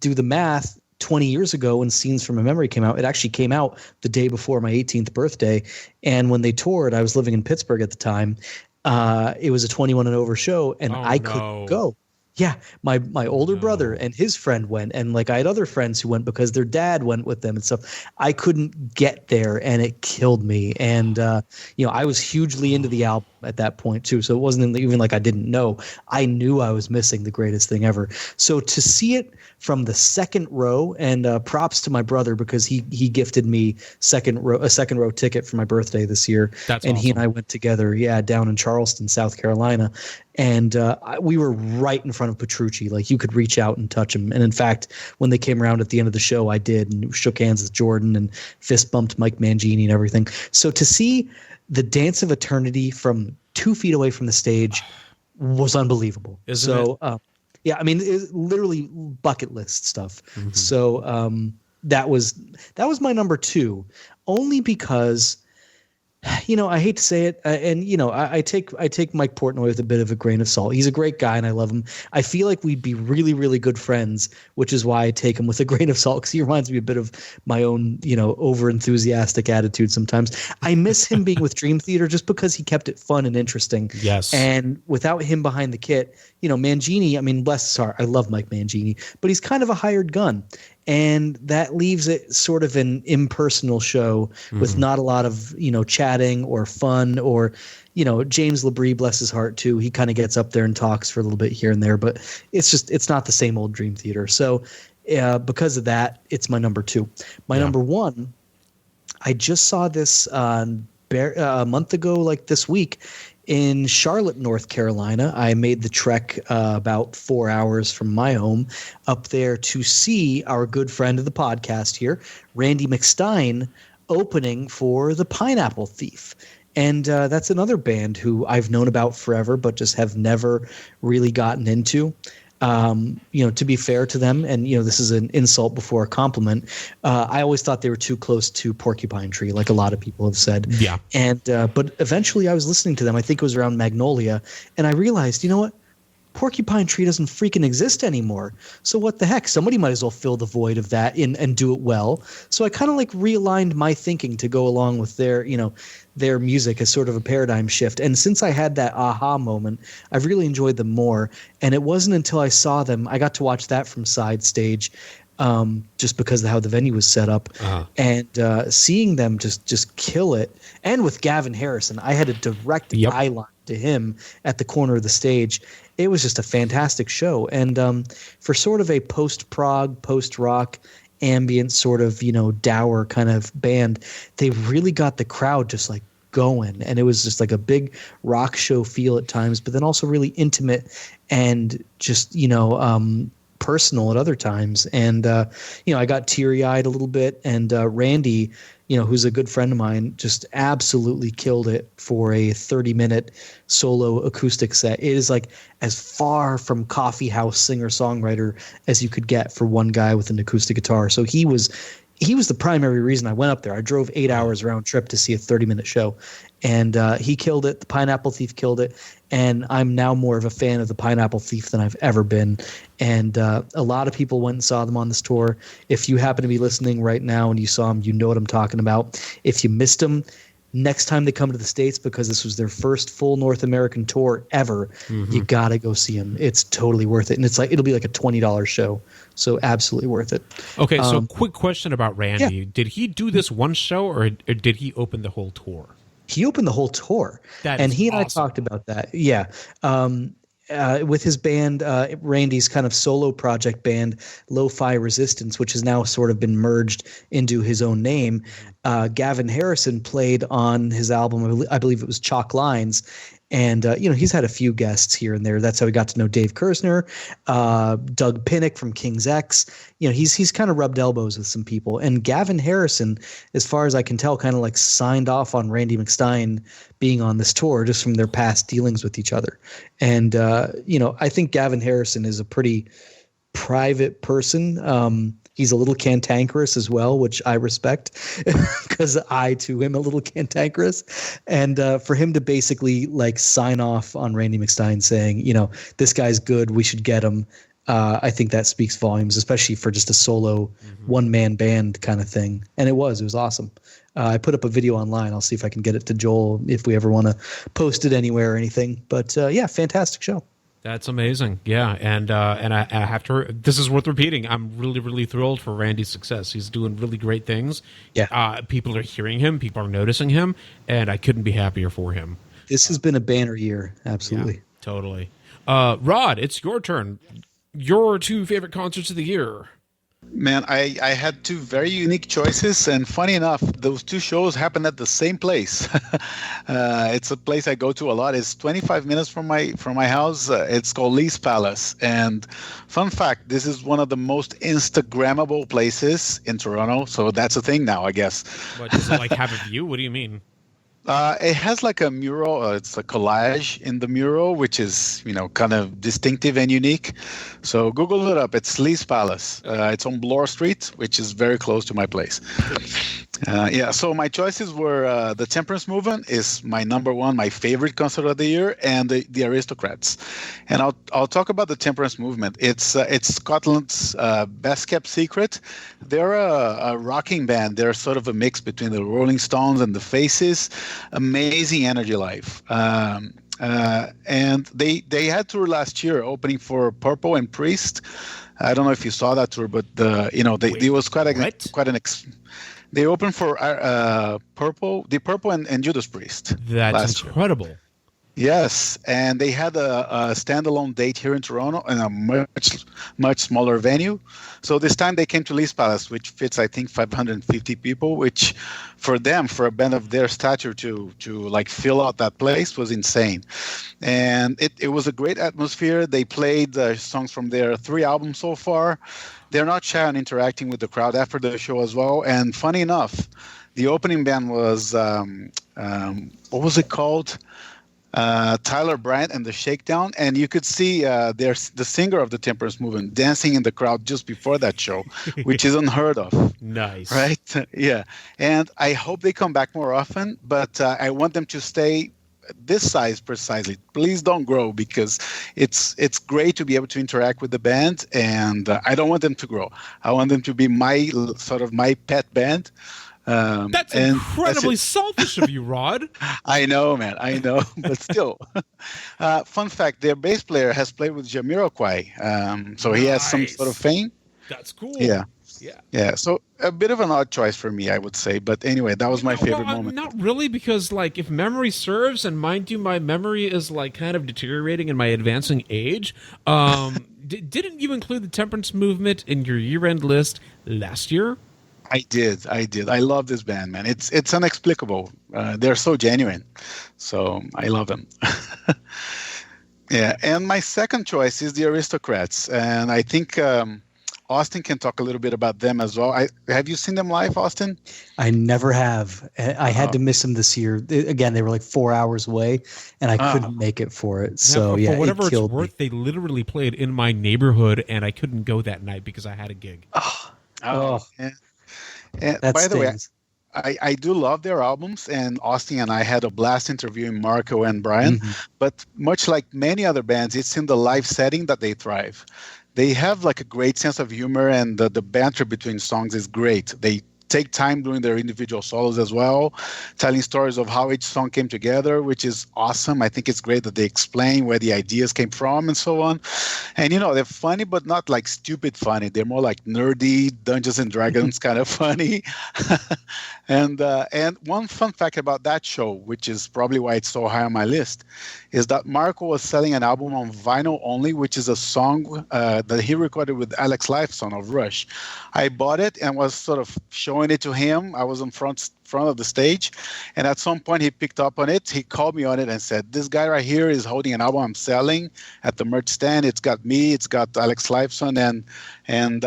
do the math. 20 years ago when Scenes from a Memory came out, it actually came out the day before my 18th birthday. And when they toured, I was living in Pittsburgh at the time. It was a 21 and over show, and I couldn't go. Yeah, my older brother and his friend went, and like I had other friends who went because their dad went with them and stuff. I couldn't get there, and it killed me. And I was hugely into the album at that point too, so it wasn't even like I didn't know. I knew I was missing the greatest thing ever. So to see it from the second row, and props to my brother because he gifted me a second row ticket for my birthday this year. That's and awesome. He and I went together, down in Charleston, South Carolina. And we were right in front of Petrucci. Like you could reach out and touch him. And in fact, when they came around at the end of the show, I did and shook hands with Jordan and fist bumped Mike Mangini and everything. So to see the Dance of Eternity from 2 feet away from the stage was unbelievable. Isn't it? Yeah, I mean, it's literally bucket list stuff. So that was my number 2, only because, I hate to say it, and I take Mike Portnoy with a bit of a grain of salt. He's a great guy, and I love him. I feel like we'd be really, really good friends, which is why I take him with a grain of salt, because he reminds me a bit of my own, over enthusiastic attitude sometimes. I miss him being with Dream Theater just because he kept it fun and interesting. Yes. And without him behind the kit, Mangini. I mean, bless his heart, I love Mike Mangini, but he's kind of a hired gun. And that leaves it sort of an impersonal show with not a lot of, chatting or fun or, James Labrie, bless his heart too. He kind of gets up there and talks for a little bit here and there, but it's not the same old Dream Theater. So because of that, it's my number 2. My number 1, I just saw this a month ago, like this week, in Charlotte, North Carolina. I made the trek about 4 hours from my home up there to see our good friend of the podcast here, Randy McStein, opening for the Pineapple Thief. And that's another band who I've known about forever, but just have never really gotten into. To be fair to them, and this is an insult before a compliment, I always thought they were too close to Porcupine Tree, like a lot of people have said. Yeah. And but eventually I was listening to them. I think it was around Magnolia, and I realized, what? Porcupine Tree doesn't freaking exist anymore. So what the heck? Somebody might as well fill the void of that and do it well. So I kind of like realigned my thinking to go along with their music as sort of a paradigm shift. And since I had that aha moment, I've really enjoyed them more. And it wasn't until I saw them, I got to watch that from side stage, just because of how the venue was set up, and seeing them just kill it. And with Gavin Harrison, I had a direct eye line to him at the corner of the stage. It was just a fantastic show. And for sort of a post-prog, post-rock, ambient sort of, dour kind of band, they really got the crowd just like going. And it was just like a big rock show feel at times, but then also really intimate and just, personal at other times. And, I got teary-eyed a little bit. And Randy, who's a good friend of mine, just absolutely killed it for a 30-minute solo acoustic set. It is like as far from coffee house singer-songwriter as you could get for one guy with an acoustic guitar. So he was the primary reason I went up there. I drove 8 hours round trip to see a 30-minute show, and he killed it. The Pineapple Thief killed it, and I'm now more of a fan of the Pineapple Thief than I've ever been. And a lot of people went and saw them on this tour. If you happen to be listening right now and you saw them, you know what I'm talking about. If you missed them, next time they come to the States, because this was their first full North American tour ever, you got to go see them. It's totally worth it. And it'll be like a $20 show. So absolutely worth it. Okay, so quick question about Randy. Yeah. Did he do this one show, or did he open the whole tour? He opened the whole tour. And he and awesome. I talked about that. Yeah. With his band, Randy's kind of solo project band, Lo-Fi Resistance, which has now sort of been merged into his own name. Gavin Harrison played on his album, I believe it was Chalk Lines, And, he's had a few guests here and there. That's how we got to know Dave Kersner, Doug Pinnick from King's X. He's kind of rubbed elbows with some people. And Gavin Harrison, as far as I can tell, kind of like signed off on Randy McStein being on this tour just from their past dealings with each other. And, I think Gavin Harrison is a pretty private person. He's a little cantankerous as well, which I respect because I too am a little cantankerous. And for him to basically like sign off on Randy McStein saying, this guy's good, we should get him. I think that speaks volumes, especially for just a solo one-man band kind of thing. And it was awesome. I put up a video online. I'll see if I can get it to Joel if we ever want to post it anywhere or anything. But yeah, fantastic show. That's amazing. Yeah. And I have to, this is worth repeating. I'm really, really thrilled for Randy's success. He's doing really great things. Yeah. People are hearing him. People are noticing him. And I couldn't be happier for him. This has been a banner year. Absolutely. Yeah, totally. Rod, it's your turn. Your 2 favorite concerts of the year. Man, I had 2 very unique choices, and funny enough, those 2 shows happened at the same place. It's a place I go to a lot. It's 25 minutes from my house. It's called Lee's Palace, and fun fact, this is one of the most Instagrammable places in Toronto. So that's a thing now, I guess. What, does it like have a view? What do you mean? It has like a mural. It's a collage in the mural, which is, kind of distinctive and unique. So Google it up. It's Lee's Palace. It's on Bloor Street, which is very close to my place. So my choices were the Temperance Movement is my number 1, my favorite concert of the year, and the Aristocrats. And I'll talk about the Temperance Movement. It's Scotland's best kept secret. They're a rocking band. They're sort of a mix between the Rolling Stones and the Faces. Amazing energy live. And they had tour last year, opening for Purple and Priest. I don't know if you saw that tour, but it was they opened for Purple and Judas Priest. That's incredible. Year. Yes, and they had a standalone date here in Toronto in a much smaller venue. So this time they came to Lee's Palace, which fits, I think, 550 people, which for them, for a band of their stature to like fill out that place was insane. And it was a great atmosphere. They played songs from their 3 albums so far. They're not shy on interacting with the crowd after the show as well. And funny enough, the opening band was, what was it called? Tyler Bryant and the Shakedown, and you could see the singer of the Temperance Movement dancing in the crowd just before that show, which is unheard of. Nice, right? Yeah, and I hope they come back more often, but I want them to stay this size precisely. Please don't grow, because it's great to be able to interact with the band, and I don't want them to grow. I want them to be my pet band. That's incredibly selfish of you, Rod. I know, man. I know, but still. Fun fact: their bass player has played with Jamiroquai, so he has some sort of fame. That's cool. Yeah. So a bit of an odd choice for me, I would say. But anyway, that was my favorite moment. Not really, because like if memory serves, and mind you, my memory is like kind of deteriorating in my advancing age. Didn't you include the Temperance Movement in your year-end list last year? I did. I love this band, man. It's inexplicable. They're so genuine. So I love them. Yeah. And my second choice is the Aristocrats. And I think Austin can talk a little bit about them as well. Have you seen them live, Austin? I never have. I had to miss them this year. Again, they were like 4 hours away, and I couldn't make it for it. So for whatever it's worth, they literally played in my neighborhood, and I couldn't go that night because I had a gig. Yeah. And by the way, I do love their albums, and Austin and I had a blast interviewing Marco and Brian. But much like many other bands, it's in the live setting that they thrive. They have like a great sense of humor, and the banter between songs is great. They take time doing their individual solos as well, telling stories of how each song came together, which is awesome. I think it's great that they explain where the ideas came from and so on. And, they're funny, but not like stupid funny. They're more like nerdy, Dungeons and Dragons kind of funny. And one fun fact about that show, which is probably why it's so high on my list, is that Marco was selling an album on vinyl only, which is a song that he recorded with Alex Lifeson of Rush. I bought it and was sort of showing showing it to him. I was in front of the stage, and at some point he picked up on it. He called me on it and said, "This guy right here is holding an album I'm selling at the merch stand. It's got me, it's got Alex Lifeson and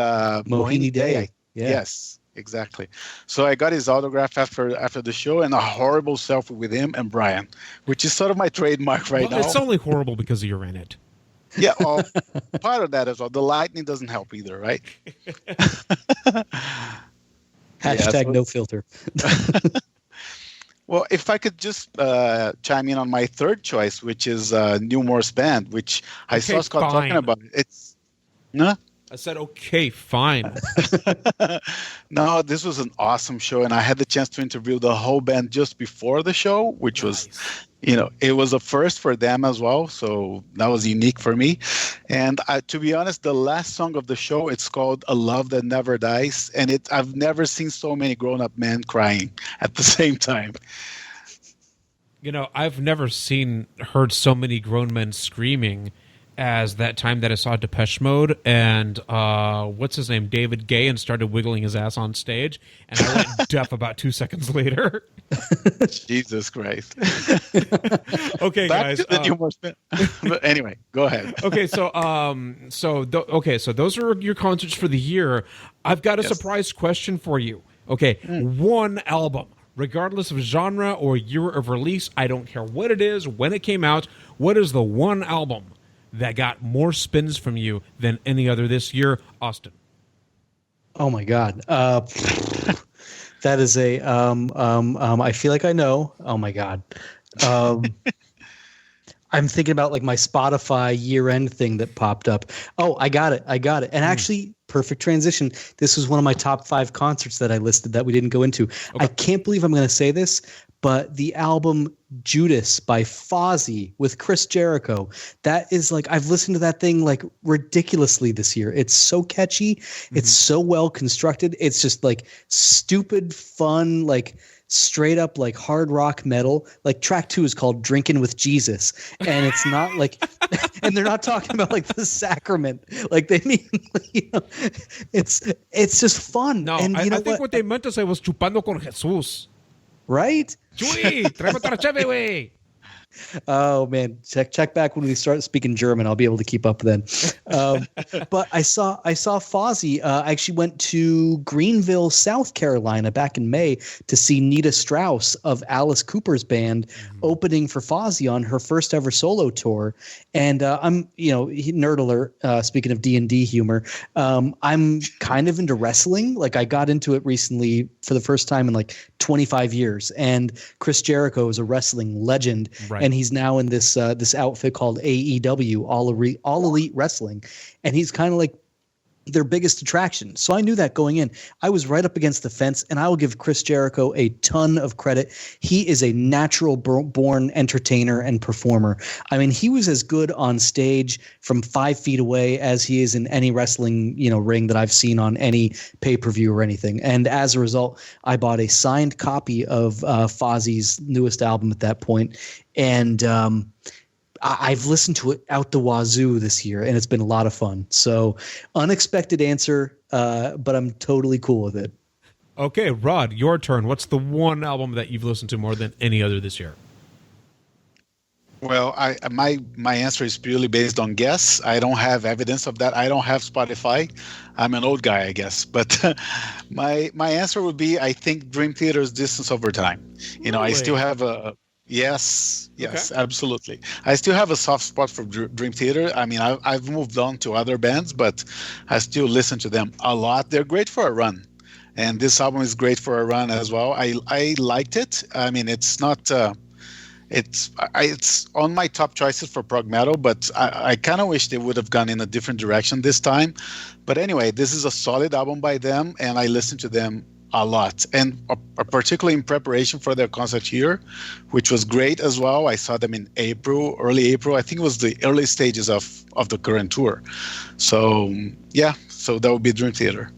Mohini Day." Yeah. Yes, exactly. So I got his autograph after the show, and a horrible selfie with him and Brian, which is sort of my trademark right now. It's only horrible because you're in it. Yeah, part of that as well. The lightning doesn't help either, right? Hashtag no filter. Well, if I could just chime in on my third choice, which is New Morse Band, which I saw Scott talking about. It's no. I said, okay, fine. No, this was an awesome show, and I had the chance to interview the whole band just before the show, which was, it was a first for them as well. So that was unique for me. And to be honest, the last song of the show, it's called "A Love That Never Dies," and I've never seen so many grown-up men crying at the same time. I've never heard so many grown men screaming as that time that I saw Depeche Mode and what's his name, David Gay, and started wiggling his ass on stage, and I went deaf about 2 seconds later. Jesus Christ. Okay, Back guys. To the New Morse Band. But anyway, go ahead. Okay, so those are your concerts for the year. I've got a surprise question for you. Okay, one album, regardless of genre or year of release, I don't care what it is, when it came out. What is the one album that got more spins from you than any other this year, Austin? Oh my God. That is a, I feel like I know. Oh my God. I'm thinking about like my Spotify year-end thing that popped up. Oh, I got it. And actually, perfect transition. This was one of my top 5 concerts that I listed that we didn't go into. Okay. I can't believe I'm going to say this, but the album Judas by Fozzy with Chris Jericho, that is like, I've listened to that thing like ridiculously this year. It's so catchy. It's so well constructed. It's just like stupid fun, like straight up like hard rock metal. Like track 2 is called Drinking with Jesus, and it's not like and they're not talking about like the sacrament, like they mean it's just fun. No, and I think what they meant to say was chupando con Jesús, right? Chuy, tráeme otra cheve, güey. Oh man, check back when we start speaking German. I'll be able to keep up then. But I saw Fozzy. I actually went to Greenville, South Carolina, back in May to see Nita Strauss of Alice Cooper's band opening for Fozzy on her first ever solo tour. And I'm, nerd alert. Speaking of D&D humor, I'm kind of into wrestling. Like I got into it recently for the first time in like 25 years. And Chris Jericho is a wrestling legend. Right. And he's now in this outfit called AEW, All Elite Wrestling, and he's kind of like their biggest attraction. So I knew that going in. I was right up against the fence, and I will give Chris Jericho a ton of credit. He is a natural born entertainer and performer. I mean, he was as good on stage from 5 feet away as he is in any wrestling, ring that I've seen on any pay-per-view or anything. And as a result, I bought a signed copy of Fozzy's newest album at that point. And I've listened to it out the wazoo this year, and it's been a lot of fun. So unexpected answer, but I'm totally cool with it. Okay, Rod, your turn. What's the one album that you've listened to more than any other this year? Well, my answer is purely based on guess. I don't have evidence of that. I don't have Spotify. I'm an old guy, I guess. But my answer would be, I think Dream Theater's Distance Over Time. Really? I still have a... Yes, okay. Absolutely. I still have a soft spot for Dream Theater. I mean, I've moved on to other bands, but I still listen to them a lot. They're great for a run. And this album is great for a run as well. I liked it. I mean, it's not... It's on my top choices for prog metal, but I kind of wish they would have gone in a different direction this time. But anyway, this is a solid album by them, and I listen to them a lot, and particularly in preparation for their concert here, which was great as well. I saw them in early April. I think it was the early stages of the current tour. So so that would be Dream Theater.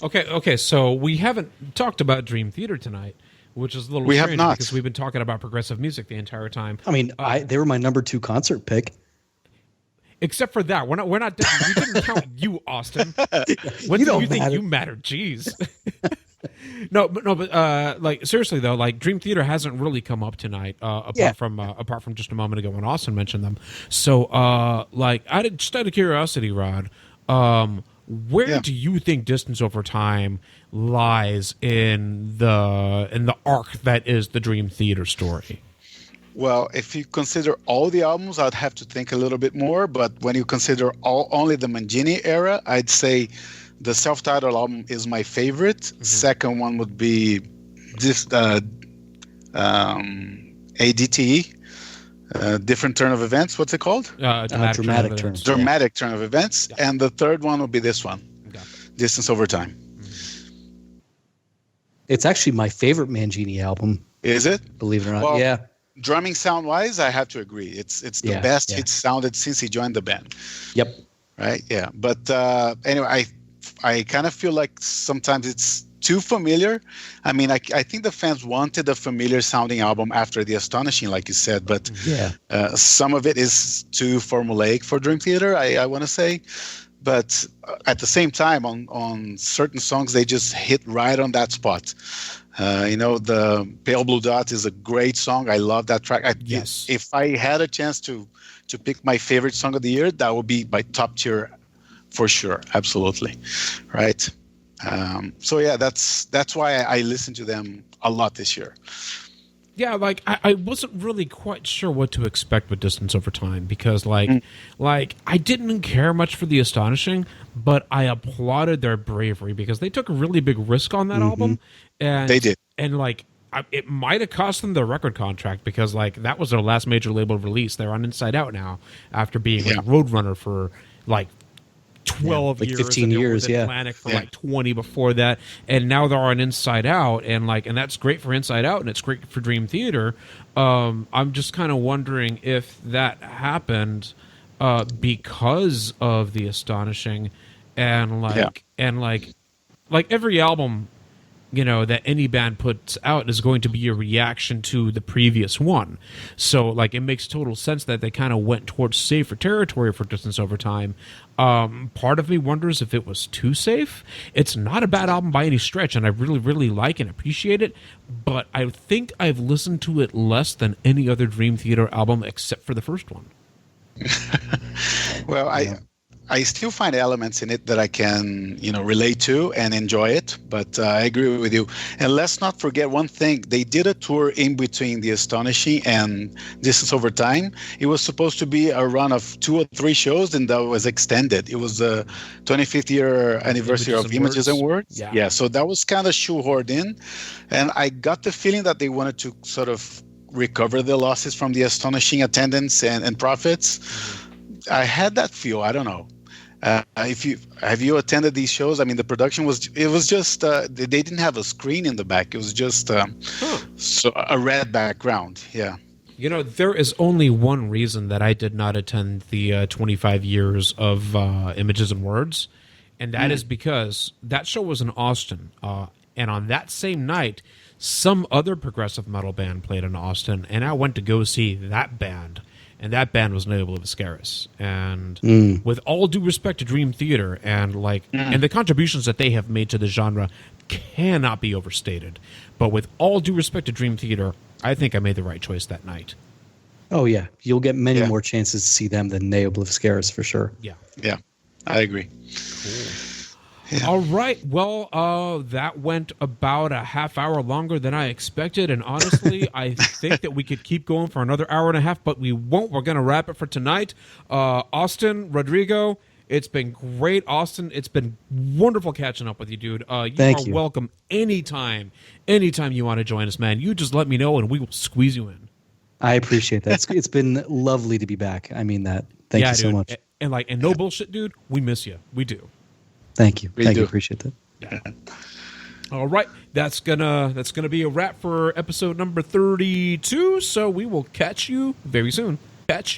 Okay. So we haven't talked about Dream Theater tonight, which is a little strange because we've been talking about progressive music the entire time. I mean, they were my number 2 concert pick. Except for that, we didn't count you, Austin. When do you think you matter? Jeez. but like seriously though, like Dream Theater hasn't really come up tonight, apart from just a moment ago when Austin mentioned them. So, like, just out of curiosity, Rod, where do you think Distance Over Time lies in the arc that is the Dream Theater story? Well, if you consider all the albums, I'd have to think a little bit more. But when you consider only the Mangini era, I'd say the self-titled album is my favorite. Mm-hmm. Second one would be this ADTE, Different Turn of Events. What's it called? Dramatic Turn. Dramatic Turn of Events. Yeah. And the third one would be this one, Distance Over Time. Mm-hmm. It's actually my favorite Mangini album. Is it? Believe it or not, well, yeah. Drumming sound-wise, I have to agree. It's the best it's sounded since he joined the band. Yep. Right. Yeah. But anyway, I kind of feel like sometimes it's too familiar. I mean, I think the fans wanted a familiar sounding album after The Astonishing, like you said. But some of it is too formulaic for Dream Theater, I want to say. But at the same time, on certain songs, they just hit right on that spot. The Pale Blue Dot is a great song. I love that track. If I had a chance to pick my favorite song of the year, that would be my top tier for sure. Absolutely. Right. That's why I listened to them a lot this year. Yeah, like I wasn't really quite sure what to expect with Distance Over Time because like I didn't care much for The Astonishing, but I applauded their bravery because they took a really big risk on that album. And they did. And like it might have cost them their record contract because like that was their last major label release. They're on Inside Out now after being like Roadrunner for like 12 like years, 15 years, Atlantic for like 20 before that, and now they're on Inside Out, and that's great for Inside Out, and it's great for Dream Theater. I'm just kind of wondering if that happened because of The Astonishing, and like every album, that any band puts out is going to be a reaction to the previous one. So, like, it makes total sense that they kind of went towards safer territory for Distance Over Time. Part of me wonders if it was too safe. It's not a bad album by any stretch, and I really, really like and appreciate it, but I think I've listened to it less than any other Dream Theater album except for the first one. Well, I still find elements in it that I can, relate to and enjoy it. But I agree with you. And let's not forget one thing. They did a tour in between The Astonishing and Distance Over Time. It was supposed to be a run of 2 or 3 shows, and that was extended. It was the 25th year anniversary of Images and Words. Yeah, so that was kind of shoehorned in. And I got the feeling that they wanted to sort of recover the losses from The Astonishing attendance and profits. I had that feel. I don't know. Have you attended these shows? I mean, the production was just they didn't have a screen in the back. It was just a red background. Yeah. There is only one reason that I did not attend the 25 years of Images and Words, and that is because that show was in Austin, and on that same night, some other progressive metal band played in Austin, and I went to go see that band. And that band was Neal Viscaris. And with all due respect to Dream Theater and and the contributions that they have made to the genre cannot be overstated. But with all due respect to Dream Theater, I think I made the right choice that night. Oh yeah, you'll get many more chances to see them than Neal Viscaris for sure. Yeah, I agree. Cool. Yeah. All right. Well, that went about a half hour longer than I expected. And honestly, I think that we could keep going for another hour and a half, but we won't. We're going to wrap it for tonight. Austin, Rodrigo, it's been great. Austin, it's been wonderful catching up with you, dude. Thank you. Welcome anytime you want to join us, man. You just let me know and we will squeeze you in. I appreciate that. It's been lovely to be back. I mean that. Thank you so much. And no bullshit, dude. We miss you. We do. Thank you. Thank you. Appreciate that. Yeah. All right. That's gonna be a wrap for episode number 32. So we will catch you very soon. Catch you.